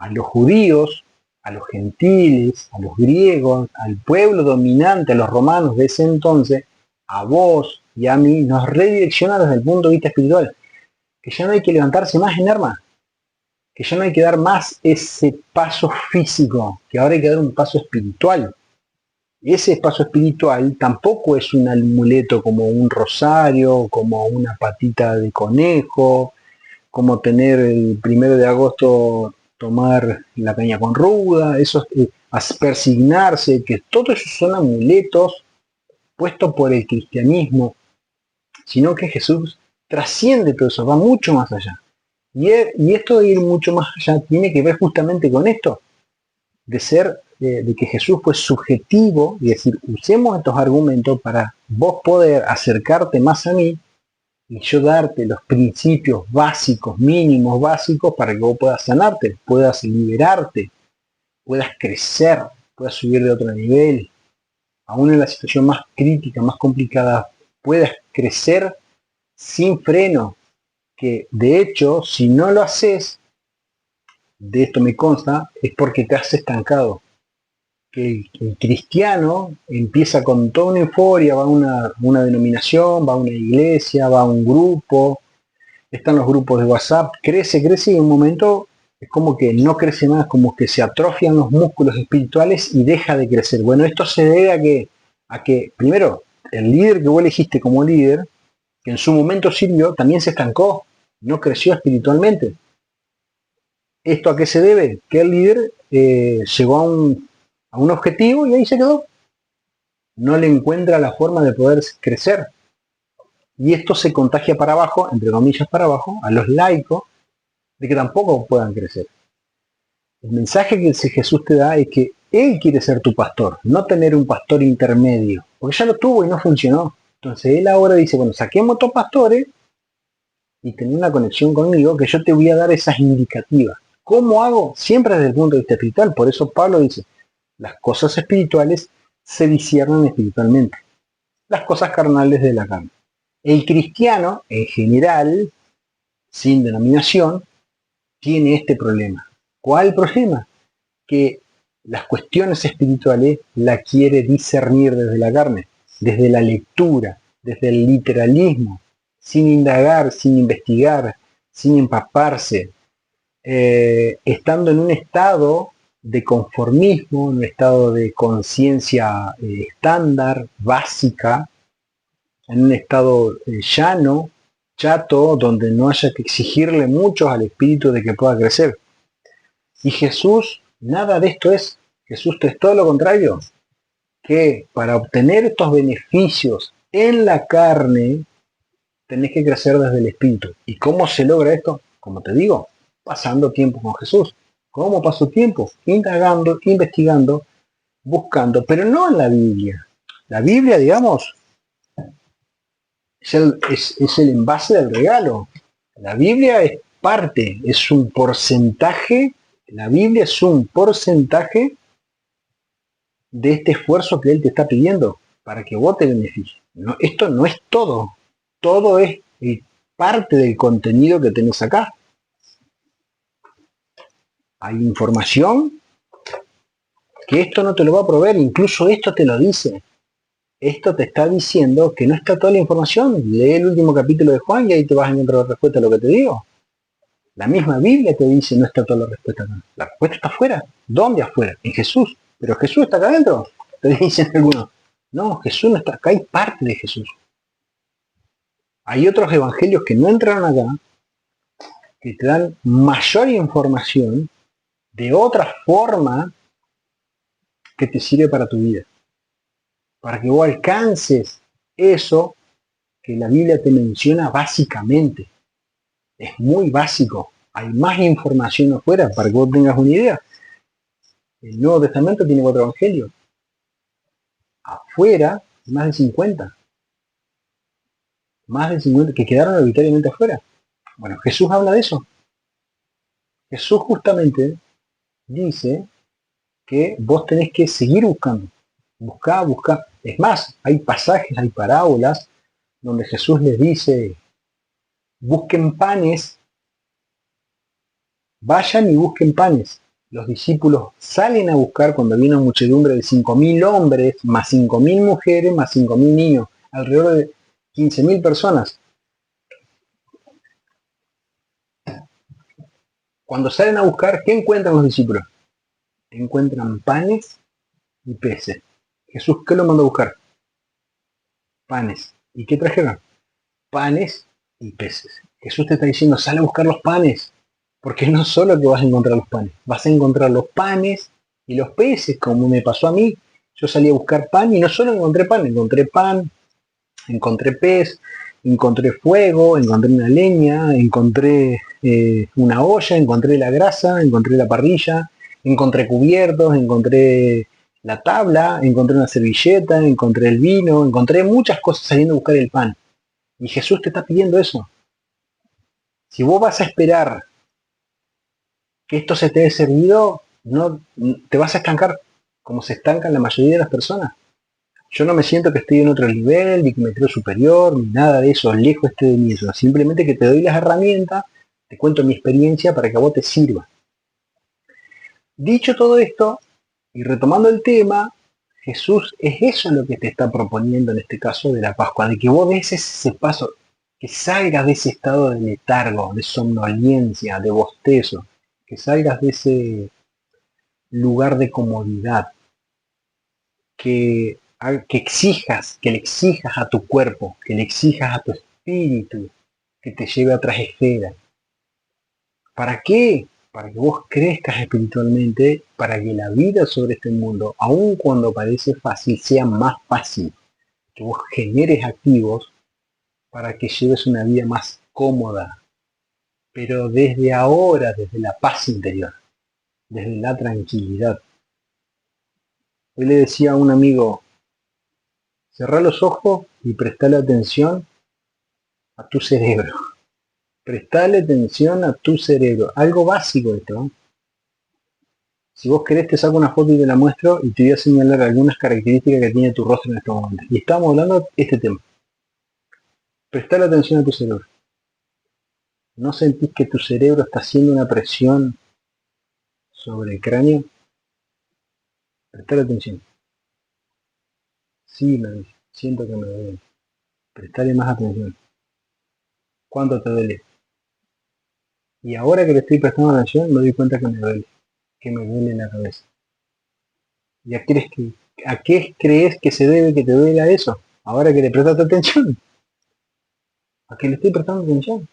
Speaker 1: a los judíos, a los gentiles, a los griegos, al pueblo dominante, a los romanos de ese entonces, a vos y a mí, nos redirecciona desde el punto de vista espiritual. Que ya no hay que levantarse más en armas, que ya no hay que dar más ese paso físico, que ahora hay que dar un paso espiritual. Ese paso espiritual tampoco es un amuleto como un rosario, como una patita de conejo, como tener el 1 de agosto tomar la caña con ruda, eso persignarse, que todos esos son amuletos puestos por el cristianismo, sino que Jesús trasciende todo eso, va mucho más allá. Y esto de ir mucho más allá tiene que ver justamente con esto, de que Jesús fue subjetivo y decir, usemos estos argumentos para vos poder acercarte más a mí y yo darte los principios básicos, mínimos básicos, para que vos puedas sanarte, puedas liberarte, puedas crecer, puedas subir de otro nivel, aún en la situación más crítica, más complicada, puedas crecer sin freno, que de hecho, si no lo haces, de esto me consta, es porque te has estancado. Que el cristiano empieza con toda una euforia, va a una denominación, va a una iglesia, va a un grupo, están los grupos de WhatsApp, crece y en un momento es como que no crece más, como que se atrofian los músculos espirituales y deja de crecer. Bueno, esto se debe a que primero, el líder que vos elegiste como líder, que en su momento sirvió, también se estancó, no creció espiritualmente. ¿Esto a qué se debe? Que el líder llegó a un objetivo y ahí se quedó. No le encuentra la forma de poder crecer. Y esto se contagia para abajo, entre comillas para abajo, a los laicos, de que tampoco puedan crecer. El mensaje que Jesús te da es que Él quiere ser tu pastor, no tener un pastor intermedio, porque ya lo tuvo y no funcionó. Entonces Él ahora dice, bueno, saquemos estos pastores y tener una conexión conmigo, que yo te voy a dar esas indicativas. ¿Cómo hago? Siempre desde el punto de vista espiritual. Por eso Pablo dice, las cosas espirituales se disciernen espiritualmente. Las cosas carnales de la carne. El cristiano, en general, sin denominación, tiene este problema. ¿Cuál problema? Que las cuestiones espirituales la quiere discernir desde la carne, desde la lectura, desde el literalismo, sin indagar, sin investigar, sin empaparse, estando en un estado de conformismo, en un estado de conciencia estándar, básica, en un estado llano, chato, donde no haya que exigirle mucho al espíritu de que pueda crecer. Y Jesús, nada de esto es. Jesús es todo lo contrario, que para obtener estos beneficios en la carne, tenés que crecer desde el espíritu. ¿Y cómo se logra esto? Como te digo, pasando tiempo con Jesús. ¿Cómo paso tiempo? Indagando, investigando, buscando, pero no en la Biblia. La Biblia, digamos, es el envase del regalo. La Biblia es parte, es un porcentaje. La Biblia es un porcentaje de este esfuerzo que Él te está pidiendo para que vos te beneficies. No, esto no es todo. Todo es parte del contenido que tenés acá. Hay información que esto no te lo va a proveer, incluso esto te lo dice. Esto te está diciendo que no está toda la información. Lee el último capítulo de Juan y ahí te vas a encontrar la respuesta a lo que te digo. La misma Biblia te dice no está toda la respuesta acá. La respuesta está afuera. ¿Dónde afuera? En Jesús. pero Jesús está acá adentro, te dicen algunos. No, Jesús no está acá, hay parte de Jesús. Hay otros evangelios que no entraron acá, que te dan mayor información de otra forma que te sirve para tu vida. Para que vos alcances eso que la Biblia te menciona básicamente. Es muy básico. Hay más información afuera para que vos tengas una idea. El Nuevo Testamento tiene 4 evangelios. Afuera, más de 50. Más de 50 que quedaron arbitrariamente afuera. Bueno, Jesús habla de eso. Jesús justamente dice que vos tenés que seguir buscando. Buscar. Es más, hay pasajes, hay parábolas donde Jesús les dice, busquen panes, vayan y busquen panes. Los discípulos salen a buscar cuando viene una muchedumbre de 5.000 hombres, más 5.000 mujeres, más 5.000 niños, alrededor de 15.000 personas. Cuando salen a buscar, ¿qué encuentran los discípulos? Encuentran panes y peces. Jesús, ¿qué lo mandó a buscar? Panes. ¿Y qué trajeron? Panes y peces. Jesús te está diciendo, sal a buscar los panes. Porque no solo que vas a encontrar los panes, vas a encontrar los panes y los peces, como me pasó a mí. Yo salí a buscar pan y no solo encontré pan, encontré pez, encontré fuego, encontré una leña, encontré una olla, encontré la grasa, encontré la parrilla, encontré cubiertos, encontré la tabla, encontré una servilleta, encontré el vino, encontré muchas cosas saliendo a buscar el pan. Y Jesús te está pidiendo eso. Si vos vas a esperar que esto se te dé servido, no te vas a estancar como se estancan la mayoría de las personas. Yo no me siento que estoy en otro nivel, ni que me creo superior, ni nada de eso, lejos esté de mí eso. Simplemente que te doy las herramientas, te cuento mi experiencia para que a vos te sirva. Dicho todo esto, y retomando el tema, Jesús es eso lo que te está proponiendo en este caso de la Pascua, de que vos des ese paso, que salgas de ese estado de letargo, de somnolencia, de bostezo, que salgas de ese lugar de comodidad, que le exijas a tu cuerpo, que le exijas a tu espíritu, que te lleve a otras esferas. ¿Para qué? Para que vos crezcas espiritualmente, para que la vida sobre este mundo, aun cuando parece fácil, sea más fácil. Que vos generes activos para que lleves una vida más cómoda, pero desde ahora, desde la paz interior, desde la tranquilidad. Hoy le decía a un amigo, cerrá los ojos y prestale atención a tu cerebro. Prestale atención a tu cerebro. Algo básico esto, ¿no? Si vos querés te saco una foto y te la muestro y te voy a señalar algunas características que tiene tu rostro en este momento. Y estamos hablando de este tema. Prestale atención a tu cerebro. ¿No sentís que tu cerebro está haciendo una presión sobre el cráneo? Prestale atención. Sí, me dice, siento que me duele. Prestale más atención. ¿Cuánto te duele? Y ahora que le estoy prestando atención me doy cuenta que me duele la cabeza. ¿Y a qué crees que se debe que te duela eso? Ahora que le prestaste atención. ¿A qué le estoy prestando atención?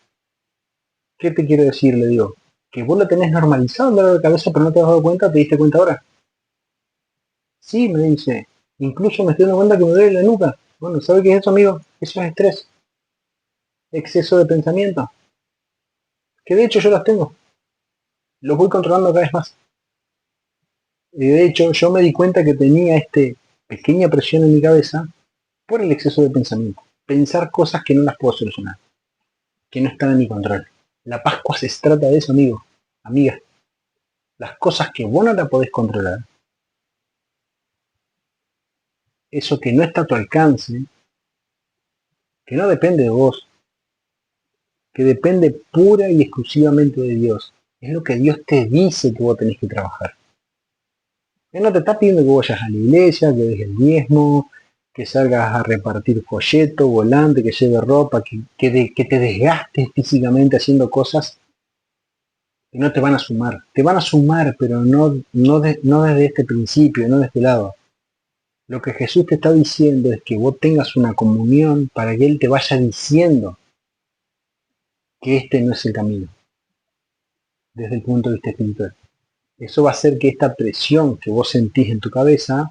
Speaker 1: ¿Qué te quiero decir? Le digo, que vos lo tenés normalizado el dolor de cabeza pero no te has dado cuenta, ¿te diste cuenta ahora? Sí, me dice, incluso me estoy dando cuenta que me duele la nuca. Bueno, ¿sabe qué es eso, amigo? Eso es estrés. Exceso de pensamiento. Que de hecho yo los tengo. Los voy controlando cada vez más. Y de hecho yo me di cuenta que tenía pequeña presión en mi cabeza por el exceso de pensamiento. Pensar cosas que no las puedo solucionar. Que no están en mi control. La Pascua se trata de eso, amigo. Amiga. Las cosas que vos no las podés controlar. Eso que no está a tu alcance. Que no depende de vos. Que depende pura y exclusivamente de Dios. Es lo que Dios te dice que vos tenés que trabajar. Él no te está pidiendo que vayas a la iglesia, que dejes el diezmo, que salgas a repartir folleto, volante, que lleve ropa, que te desgastes físicamente haciendo cosas y no te van a sumar. Te van a sumar, pero no desde este principio, no de este lado. Lo que Jesús te está diciendo es que vos tengas una comunión para que Él te vaya diciendo que este no es el camino, desde el punto de vista espiritual. Eso va a hacer que esta presión que vos sentís en tu cabeza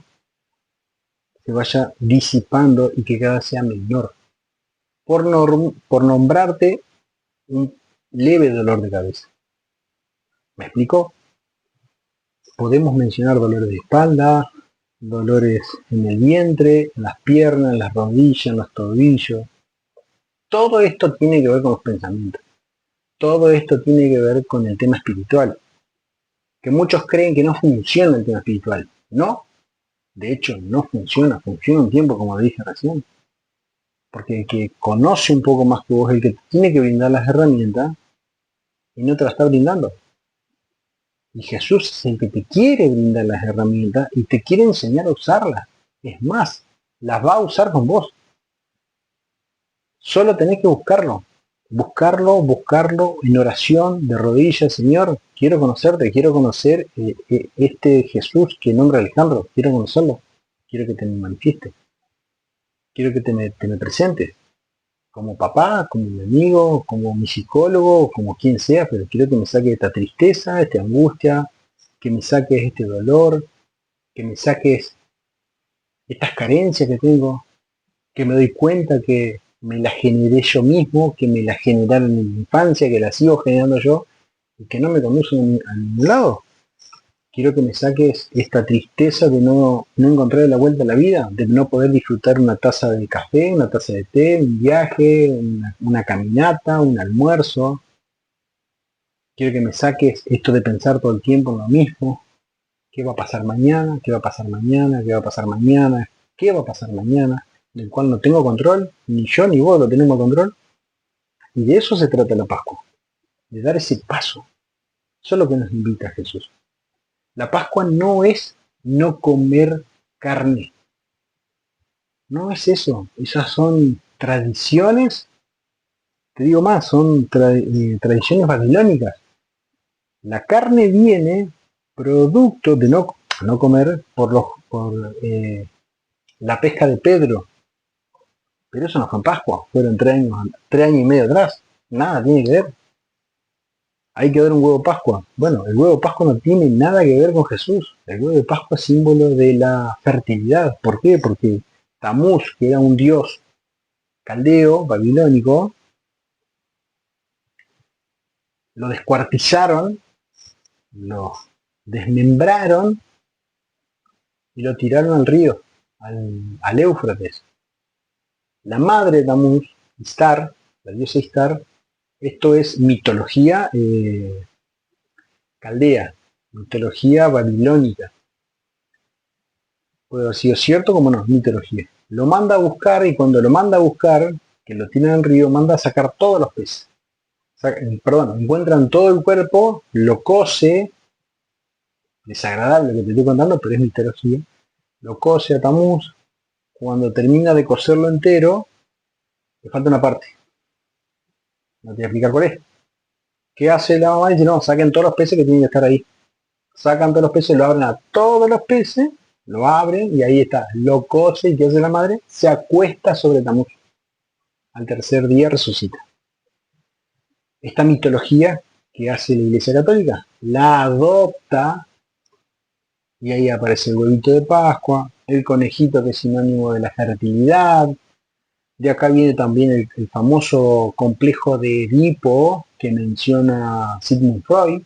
Speaker 1: se vaya disipando y que cada vez sea menor. Por nombrarte un leve dolor de cabeza. ¿Me explico? Podemos mencionar dolores de espalda, dolores en el vientre, en las piernas, en las rodillas, en los tobillos. Todo esto tiene que ver con los pensamientos. Todo esto tiene que ver con el tema espiritual. Que muchos creen que no funciona el tema espiritual. No, de hecho no funciona. Funciona un tiempo, como dije recién. Porque el que conoce un poco más que vos, el que te tiene que brindar las herramientas y no te las está brindando. Y Jesús es el que te quiere brindar las herramientas y te quiere enseñar a usarlas. Es más, las va a usar con vos. Solo tenés que buscarlo. Buscarlo en oración, de rodillas. Señor, quiero conocerte, quiero conocer este Jesús que nombra Alejandro. Quiero conocerlo. Quiero que te me manifiestes. Quiero que te me presentes. Como papá, como mi amigo, como mi psicólogo, como quien sea, pero quiero que me saques esta tristeza, esta angustia, que me saques este dolor, que me saques estas carencias que tengo, que me doy cuenta que me las generé yo mismo, que me las generaron en mi infancia, que las sigo generando yo, y que no me conducen a ningún lado. Quiero que me saques esta tristeza de no encontrar la vuelta a la vida, de no poder disfrutar una taza de café, una taza de té, un viaje, una caminata, un almuerzo. Quiero que me saques esto de pensar todo el tiempo en lo mismo. ¿Qué va a pasar mañana? ¿Qué va a pasar mañana? ¿Qué va a pasar mañana? ¿Qué va a pasar mañana? Del cual no tengo control, ni yo ni vos lo tenemos control. Y de eso se trata la Pascua, de dar ese paso. Eso es lo que nos invita Jesús. La Pascua no es no comer carne. No es eso. Esas son tradiciones, te digo más, son tradiciones babilónicas. La carne viene producto de no comer por la pesca de Pedro. Pero eso no fue en Pascua, fueron 3 años y medio atrás. Nada tiene que ver. Hay que ver un huevo de Pascua. Bueno, el huevo de Pascua no tiene nada que ver con Jesús. El huevo de Pascua es símbolo de la fertilidad. ¿Por qué? Porque Tamuz, que era un dios caldeo, babilónico, lo descuartizaron, lo desmembraron y lo tiraron al río, al Éufrates. La madre de Tamuz, Istar, la diosa Istar, esto es mitología caldea, mitología babilónica. Puede haber sido cierto como no, mitología. Lo manda a buscar y cuando lo manda a buscar, que lo tiran al río, manda a sacar todos los peces. Encuentran todo el cuerpo, lo cose, desagradable lo que te estoy contando, pero es mitología. Lo cose a Tamuz, cuando termina de coserlo entero, le falta una parte. No te voy a explicar cuál es. ¿Qué hace la mamá? Dice, no, saquen todos los peces que tienen que estar ahí. Sacan todos los peces, lo abren a todos los peces, lo abren y ahí está. Lo cose y ¿qué hace la madre? Se acuesta sobre Tamuz. Al tercer día resucita. Esta mitología que hace la Iglesia Católica la adopta y ahí aparece el huevito de Pascua, el conejito que es sinónimo de la fertilidad. De acá viene también el famoso complejo de Edipo que menciona Sigmund Freud,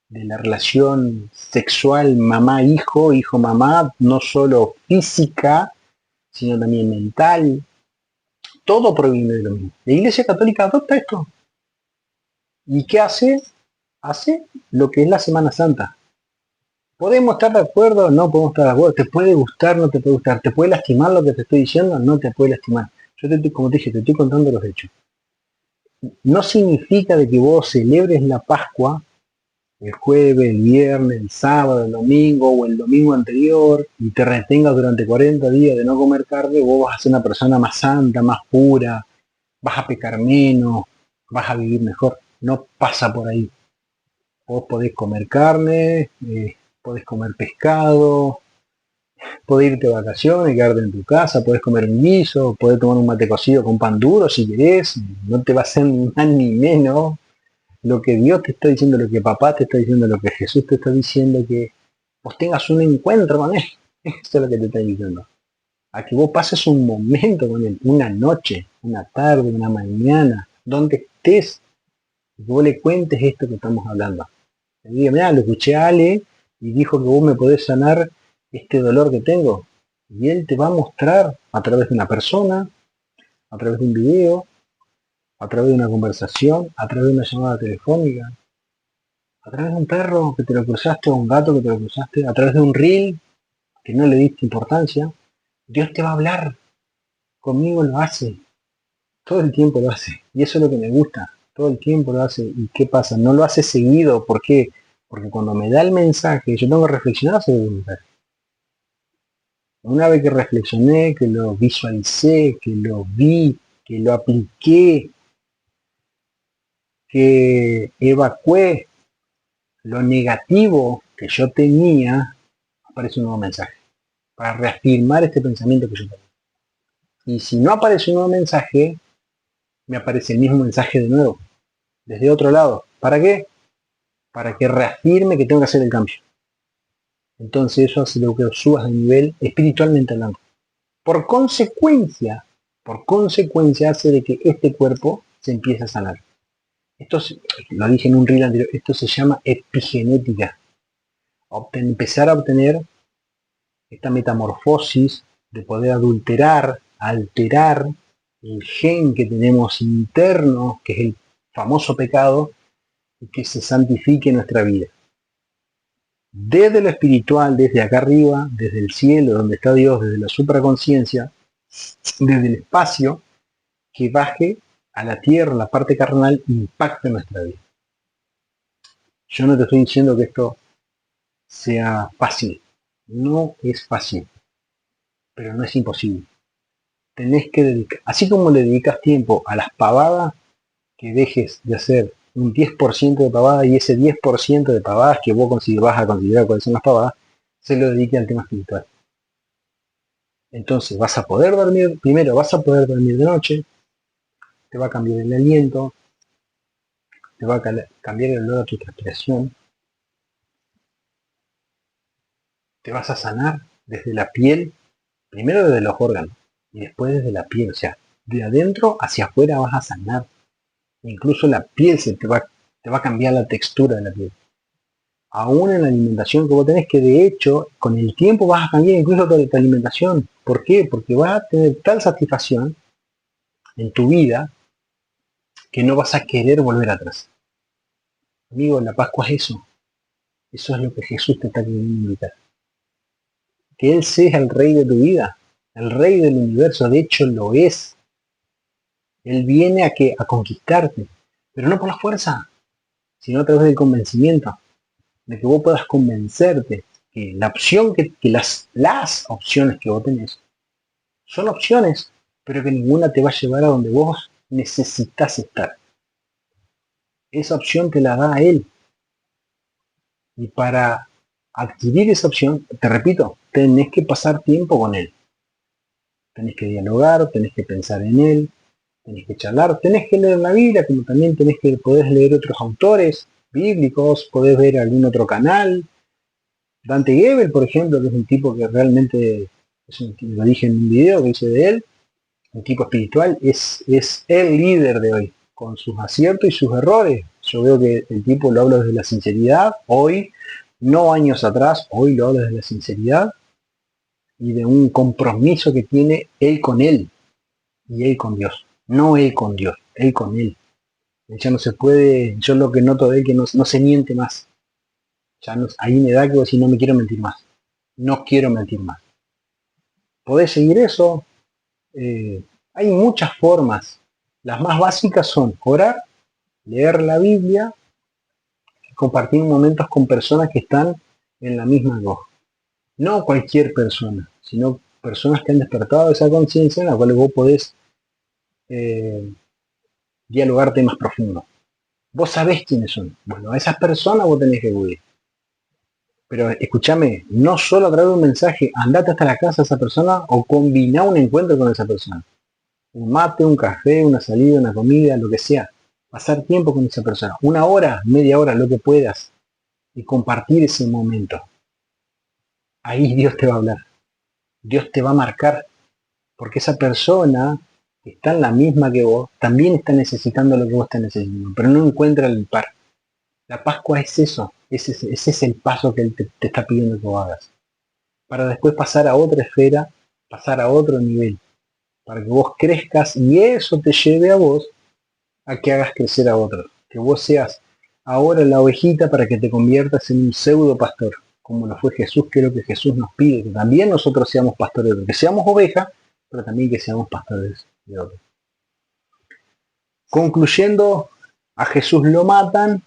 Speaker 1: de la relación sexual mamá-hijo, hijo-mamá, no solo física, sino también mental. Todo proviene de lo mismo. La Iglesia Católica adopta esto. ¿Y qué hace? Hace lo que es la Semana Santa. ¿Podemos estar de acuerdo? No podemos estar de acuerdo. ¿Te puede gustar? No te puede gustar. ¿Te puede lastimar lo que te estoy diciendo? No te puede lastimar. Como te dije, te estoy contando los hechos. No significa de que vos celebres la Pascua el jueves, el viernes, el sábado, el domingo o el domingo anterior y te retengas durante 40 días de no comer carne, vos vas a ser una persona más santa, más pura, vas a pecar menos, vas a vivir mejor. No pasa por ahí. Vos podés comer carne, podés comer pescado, podés irte de vacaciones, quedarte en tu casa, podés comer un guiso, podés tomar un mate cocido con pan duro si querés, no te va a hacer ni más ni menos. Lo que Dios te está diciendo, lo que papá te está diciendo, lo que Jesús te está diciendo, que vos tengas un encuentro con Él. Eso es lo que te está diciendo. A que vos pases un momento con Él, una noche, una tarde, una mañana, donde estés, y que vos le cuentes esto que estamos hablando. Le diga, mira, lo escuché a Ale y dijo que vos me podés sanar este dolor que tengo. Y Él te va a mostrar a través de una persona, a través de un video, a través de una conversación, a través de una llamada telefónica, a través de un perro que te lo cruzaste o un gato que te lo cruzaste, a través de un reel que no le diste importancia. Dios te va a hablar. Conmigo lo hace. Todo el tiempo lo hace. Y eso es lo que me gusta. Todo el tiempo lo hace. ¿Y qué pasa? No lo hace seguido. ¿Por qué? Porque cuando me da el mensaje, yo tengo que reflexionar sobre el mensaje. Una vez que reflexioné, que lo visualicé, que lo vi, que lo apliqué, que evacué lo negativo que yo tenía, aparece un nuevo mensaje. Para reafirmar este pensamiento que yo tengo. Y si no aparece un nuevo mensaje, me aparece el mismo mensaje de nuevo, desde otro lado. ¿Para qué? Para que reafirme que tengo que hacer el cambio. Entonces eso hace lo que subas de nivel espiritualmente hablando. Por consecuencia hace de que este cuerpo se empiece a sanar. Esto lo dije en un reel anterior, esto se llama epigenética. Empezar a obtener esta metamorfosis de poder adulterar, alterar el gen que tenemos interno, que es el famoso pecado, y que se santifique nuestra vida. Desde lo espiritual, desde acá arriba, desde el cielo, donde está Dios, desde la supraconciencia, desde el espacio, que baje a la tierra, la parte carnal, impacte nuestra vida. Yo no te estoy diciendo que esto sea fácil. No es fácil, pero no es imposible. Tenés que dedicar, así como le dedicas tiempo a las pavadas, que dejes de hacer un 10% de pavadas y ese 10% de pavadas que vos vas a considerar cuáles son las pavadas, se lo dedique al tema espiritual. Entonces vas a poder dormir, primero vas a poder dormir de noche, te va a cambiar el aliento, te va a cambiar el olor a tu respiración, te vas a sanar desde la piel, primero desde los órganos y después desde la piel, o sea, de adentro hacia afuera vas a sanar. Incluso la piel te va a cambiar la textura de la piel. Aún en la alimentación que vos tenés, que de hecho con el tiempo vas a cambiar incluso tu alimentación. ¿Por qué? Porque vas a tener tal satisfacción en tu vida que no vas a querer volver atrás. Amigo, la Pascua es eso. Eso es lo que Jesús te está queriendo invitar. Que Él sea el Rey de tu vida, el Rey del universo. De hecho lo es. Él viene a conquistarte, pero no por la fuerza, sino a través del convencimiento. De que vos puedas convencerte que la opción que las opciones que vos tenés son opciones, pero que ninguna te va a llevar a donde vos necesitas estar. Esa opción te la da Él. Y para adquirir esa opción, te repito, tenés que pasar tiempo con Él. Tenés que dialogar, tenés que pensar en Él, tenés que charlar, tenés que leer la Biblia, como también podés leer otros autores bíblicos, podés ver algún otro canal. Dante Gebel, por ejemplo, que es un tipo que realmente, lo dije en un video que hice de él, un tipo espiritual, es el líder de hoy, con sus aciertos y sus errores. Yo veo que el tipo lo habla desde la sinceridad, hoy, no años atrás, hoy lo habla desde la sinceridad y de un compromiso que tiene él con él y él con Dios. No él con Dios, él con él. Ya no se puede, yo lo que noto de él que no se miente más. Ya no, ahí me da que decir, no me quiero mentir más. No quiero mentir más. ¿Podés seguir eso? Hay muchas formas. Las más básicas son orar, leer la Biblia, compartir momentos con personas que están en la misma voz. No cualquier persona, sino personas que han despertado esa conciencia en la cual vos podés dialogar temas profundos. Vos sabés quiénes son. Bueno, a esas personas vos tenés que acudir. Pero escúchame, no solo a través de un mensaje, andate hasta la casa de esa persona o combiná un encuentro con esa persona. Un mate, un café, una salida, una comida, lo que sea. Pasar tiempo con esa persona. Una hora, media hora, lo que puedas. Y compartir ese momento. Ahí Dios te va a hablar. Dios te va a marcar. Porque esa persona que está en la misma que vos, también está necesitando lo que vos estás necesitando. Pero no encuentra el par. La Pascua es eso. Ese es el paso que Él te está pidiendo que vos hagas. Para después pasar a otra esfera, pasar a otro nivel. Para que vos crezcas y eso te lleve a vos a que hagas crecer a otros. Que vos seas ahora la ovejita para que te conviertas en un pseudo pastor, como lo fue Jesús, que es lo que Jesús nos pide, que también nosotros seamos pastores, que seamos ovejas, pero también que seamos pastores de otros. Concluyendo, a Jesús lo matan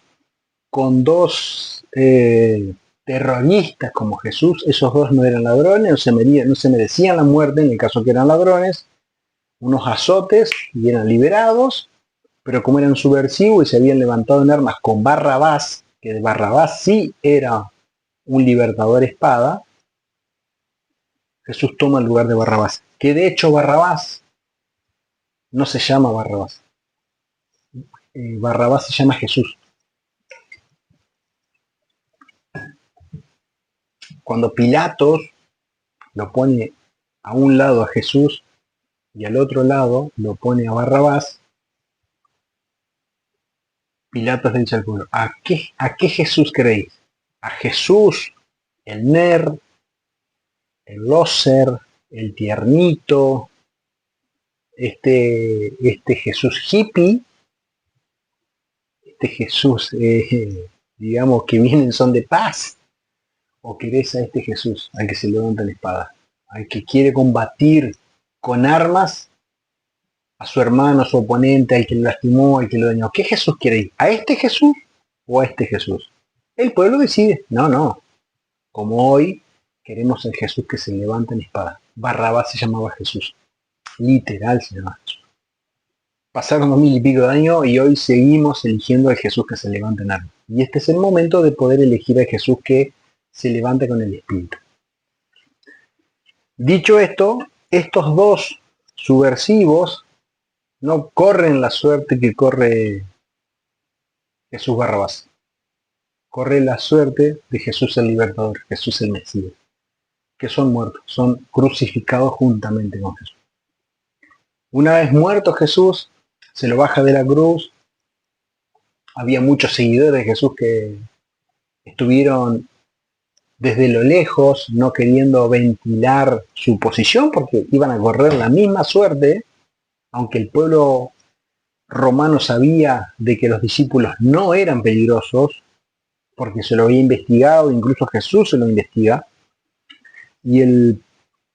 Speaker 1: con dos terroristas como Jesús. Esos dos no eran ladrones, no se merecían la muerte en el caso que eran ladrones. Unos azotes y eran liberados, pero como eran subversivos y se habían levantado en armas con Barrabás, que Barrabás sí era un libertador espada, Jesús toma el lugar de Barrabás. Que de hecho Barrabás no se llama Barrabás. Barrabás se llama Jesús. Cuando Pilatos lo pone a un lado a Jesús y al otro lado lo pone a Barrabás, Pilatos le dice al pueblo, ¿a qué Jesús creéis? ¿A Jesús, el nerd, el loser, el tiernito, este Jesús hippie, este Jesús, digamos, que viene en son de paz? ¿O querés a este Jesús, al que se levanta la espada, al que quiere combatir con armas a su hermano, a su oponente, al que lo lastimó, al que lo dañó? ¿Qué Jesús queréis? ¿A este Jesús o a este Jesús? El pueblo decide. No. Como hoy queremos el Jesús que se levanta en espada. Barrabás se llamaba Jesús. Literal se llamaba Jesús. Pasaron 2000 y pico de años y hoy seguimos eligiendo al Jesús que se levanta en armas. Y este es el momento de poder elegir al Jesús que se levanta con el Espíritu. Dicho esto, estos dos subversivos no corren la suerte que corre Jesús Barrabás. Corre la suerte de Jesús el Libertador, Jesús el Mesías, que son muertos, son crucificados juntamente con Jesús. Una vez muerto Jesús, se lo baja de la cruz. Había muchos seguidores de Jesús que estuvieron desde lo lejos, no queriendo ventilar su posición, porque iban a correr la misma suerte, aunque el pueblo romano sabía de que los discípulos no eran peligrosos, porque se lo había investigado, incluso Jesús se lo investiga, y el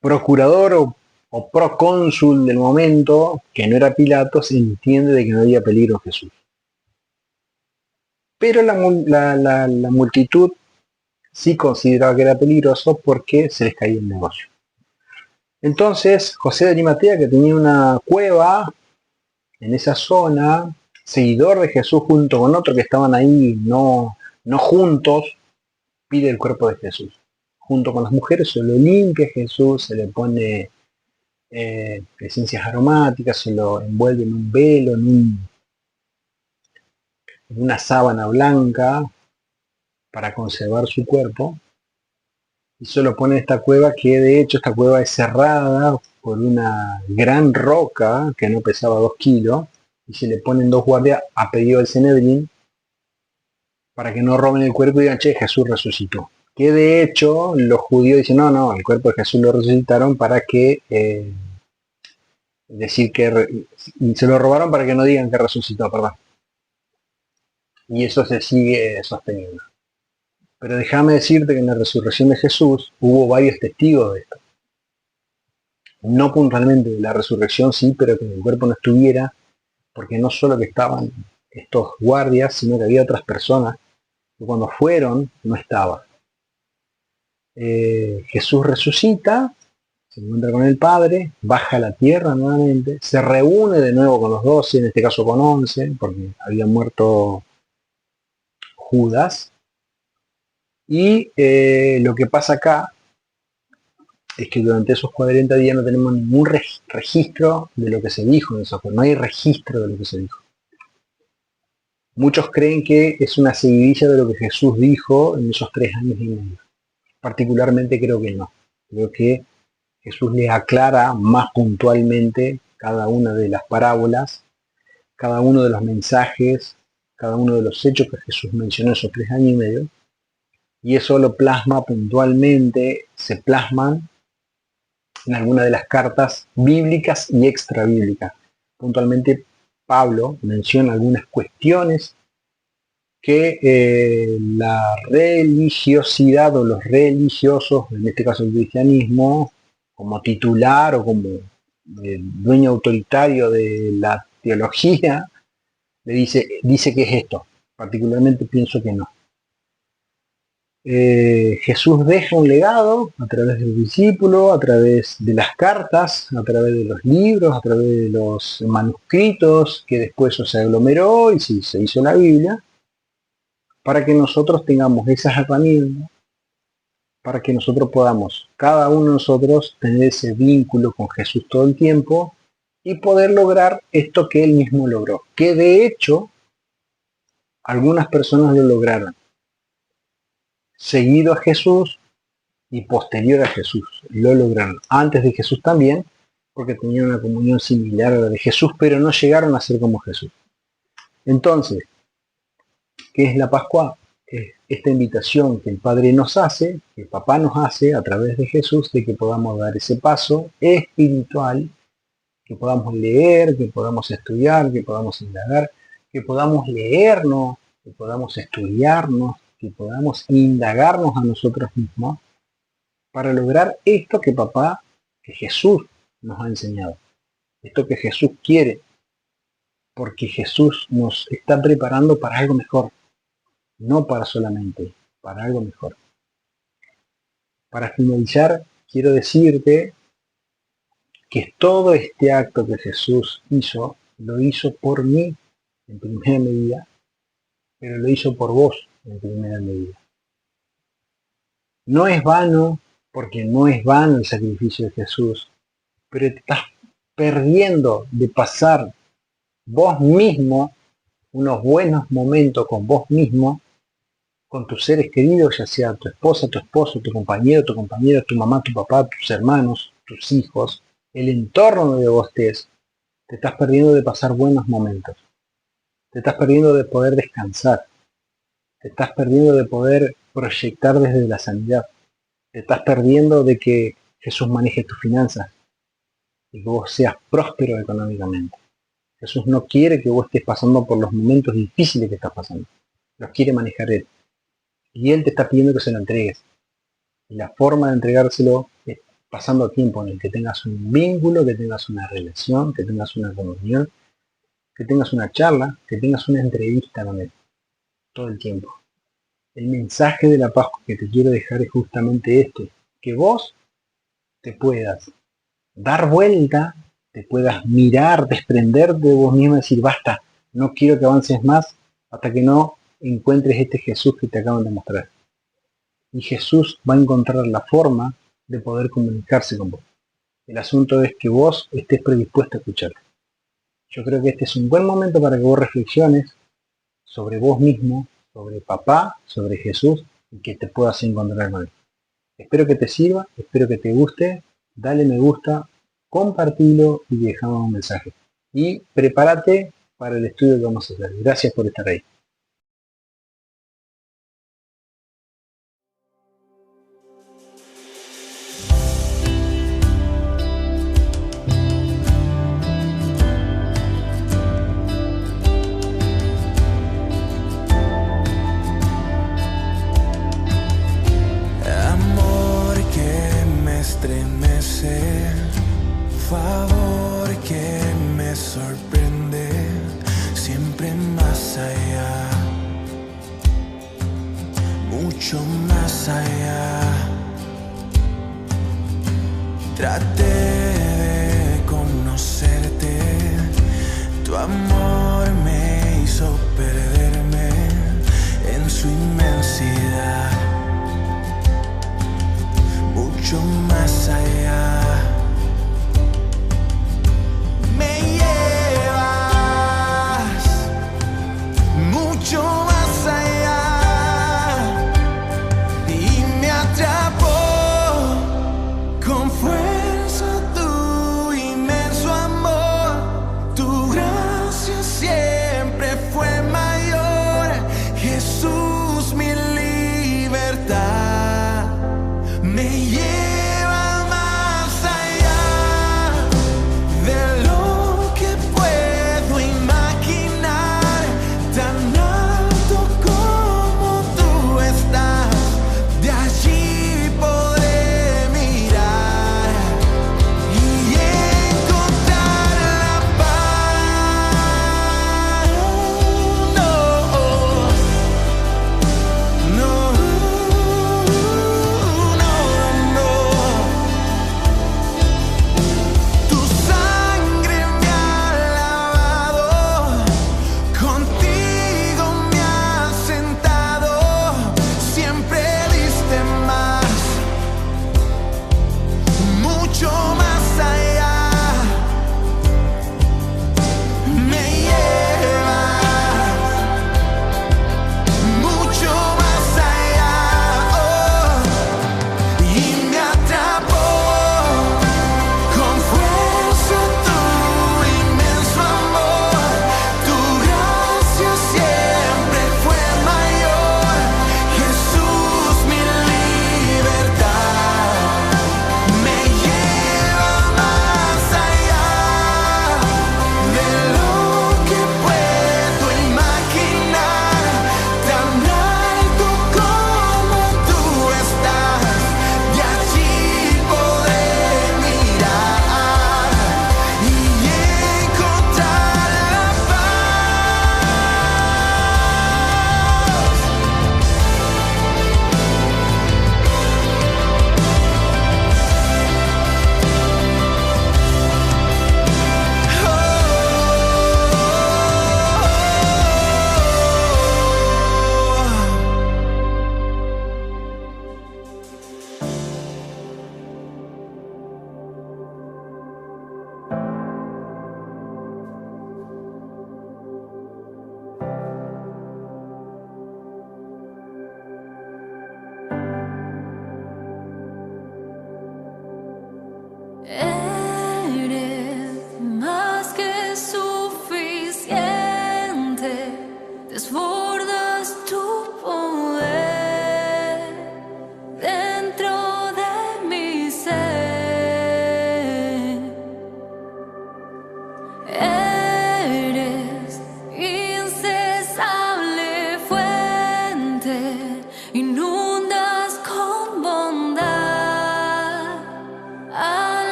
Speaker 1: procurador o procónsul del momento, que no era Pilatos, entiende de que no había peligro en Jesús. Pero la multitud sí consideraba que era peligroso porque se les caía el negocio. Entonces, José de Arimatea, que tenía una cueva en esa zona, seguidor de Jesús junto con otros que estaban ahí, no juntos, pide el cuerpo de Jesús. Junto con las mujeres se lo limpia Jesús, se le pone esencias aromáticas, se lo envuelve en un velo, en una sábana blanca para conservar su cuerpo, y se lo pone en esta cueva, que de hecho esta cueva es cerrada por una gran roca que no pesaba 2 kilos, y se le ponen 2 guardias a pedido del Sanedrín para que no roben el cuerpo y digan, che, Jesús resucitó. Que de hecho los judíos dicen, no, el cuerpo de Jesús lo resucitaron para que decir que se lo robaron para que no digan que resucitó, perdón. Y eso se sigue sosteniendo. Pero déjame decirte que en la resurrección de Jesús hubo varios testigos de esto. No puntualmente de la resurrección, sí, pero que el cuerpo no estuviera, porque no solo que estaban estos guardias, sino que había otras personas que cuando fueron no estaban. Jesús resucita, se encuentra con el Padre, baja a la tierra nuevamente, se reúne de nuevo con los 12, en este caso con 11, porque había muerto Judas. Y lo que pasa acá es que durante esos 40 días no tenemos ningún registro de lo que se dijo en esos 40. No hay registro de lo que se dijo. Muchos creen que es una seguidilla de lo que Jesús dijo en esos 3 años y medio. Particularmente creo que no. Creo que Jesús les aclara más puntualmente cada una de las parábolas, cada uno de los mensajes, cada uno de los hechos que Jesús mencionó en esos 3 años y medio. Y eso lo plasma puntualmente, se plasman en alguna de las cartas bíblicas y extrabíblicas. Puntualmente Pablo menciona algunas cuestiones que la religiosidad o los religiosos, en este caso el cristianismo, como titular o como dueño autoritario de la teología, le dice que es esto. Particularmente pienso que no. Jesús deja un legado a través del discípulo, a través de las cartas, a través de los libros, a través de los manuscritos, que después eso se aglomeró y se hizo la Biblia, para que nosotros tengamos esas herramientas, para que nosotros podamos, cada uno de nosotros, tener ese vínculo con Jesús todo el tiempo y poder lograr esto que Él mismo logró, que de hecho algunas personas lo lograron, seguido a Jesús y posterior a Jesús, lo lograron antes de Jesús también, porque tenían una comunión similar a la de Jesús, pero no llegaron a ser como Jesús. Entonces, ¿qué es la Pascua? Es esta invitación que el Padre nos hace, que el Papá nos hace a través de Jesús, de que podamos dar ese paso espiritual, que podamos leer, que podamos estudiar, que podamos indagar, que podamos leernos, que podamos estudiarnos, que podamos indagarnos a nosotros mismos para lograr esto que Papá, que Jesús nos ha enseñado, esto que Jesús quiere, porque Jesús nos está preparando para algo mejor, no para solamente, para algo mejor. Para finalizar, quiero decirte que todo este acto que Jesús hizo, lo hizo por mí en primera medida, pero lo hizo por vos en primera medida. No es vano, porque no es vano el sacrificio de Jesús, pero te estás perdiendo de pasar vos mismo unos buenos momentos con vos mismo, con tus seres queridos, ya sea tu esposa, tu esposo, tu compañero, tu mamá, tu papá, tus hermanos, tus hijos, el entorno donde vos estés. Te estás perdiendo de pasar buenos momentos. Te estás perdiendo de poder descansar. Te estás perdiendo de poder proyectar desde la sanidad. Te estás perdiendo de que Jesús maneje tus finanzas y que vos seas próspero económicamente. Jesús no quiere que vos estés pasando por los momentos difíciles que estás pasando. Los quiere manejar Él. Y Él te está pidiendo que se lo entregues. Y la forma de entregárselo es pasando tiempo en el que tengas un vínculo, que tengas una relación, que tengas una comunión, que tengas una charla, que tengas una entrevista con Él. Todo el tiempo. El mensaje de la Pascua que te quiero dejar es justamente este. Que vos te puedas dar vuelta, te puedas mirar, desprender de vos mismo y decir, basta, no quiero que avances más hasta que no encuentres este Jesús que te acaban de mostrar. Y Jesús va a encontrar la forma de poder comunicarse con vos. El asunto es que vos estés predispuesto a escucharlo. Yo creo que este es un buen momento para que vos reflexiones sobre vos mismo, sobre Papá, sobre Jesús, y que te puedas encontrar con Él. Espero que te sirva, espero que te guste. Dale me gusta, compartilo y dejame un mensaje. Y prepárate para el estudio que vamos a hacer. Gracias por estar ahí.
Speaker 2: Estremece, favor que me sorprende, siempre más allá, mucho más allá. Traté de conocerte, tu amor me hizo perderme en su inmensidad, mucho más allá. Me llevas mucho más allá y me atrapó con fuerza tu inmenso amor. Tu gracia siempre fue mayor, Jesús, mi libertad. Me lleva más allá de lo que puedo imaginar, tan alto como tú estás, de allí podré mirar y encontrar la paz. No, no, no, no. Tu sangre me ha lavado, contigo me has sentado, siempre diste más, mucho más allá. Me llevas mucho más allá, oh, y me atrapó con fuerza tu inmenso amor. Tu gracia siempre fue mayor, Jesús, mi libertad. Me lleva más allá de lo que puedo imaginar, tan alto como tú estás, de allí podré mirar y encontrar la
Speaker 3: En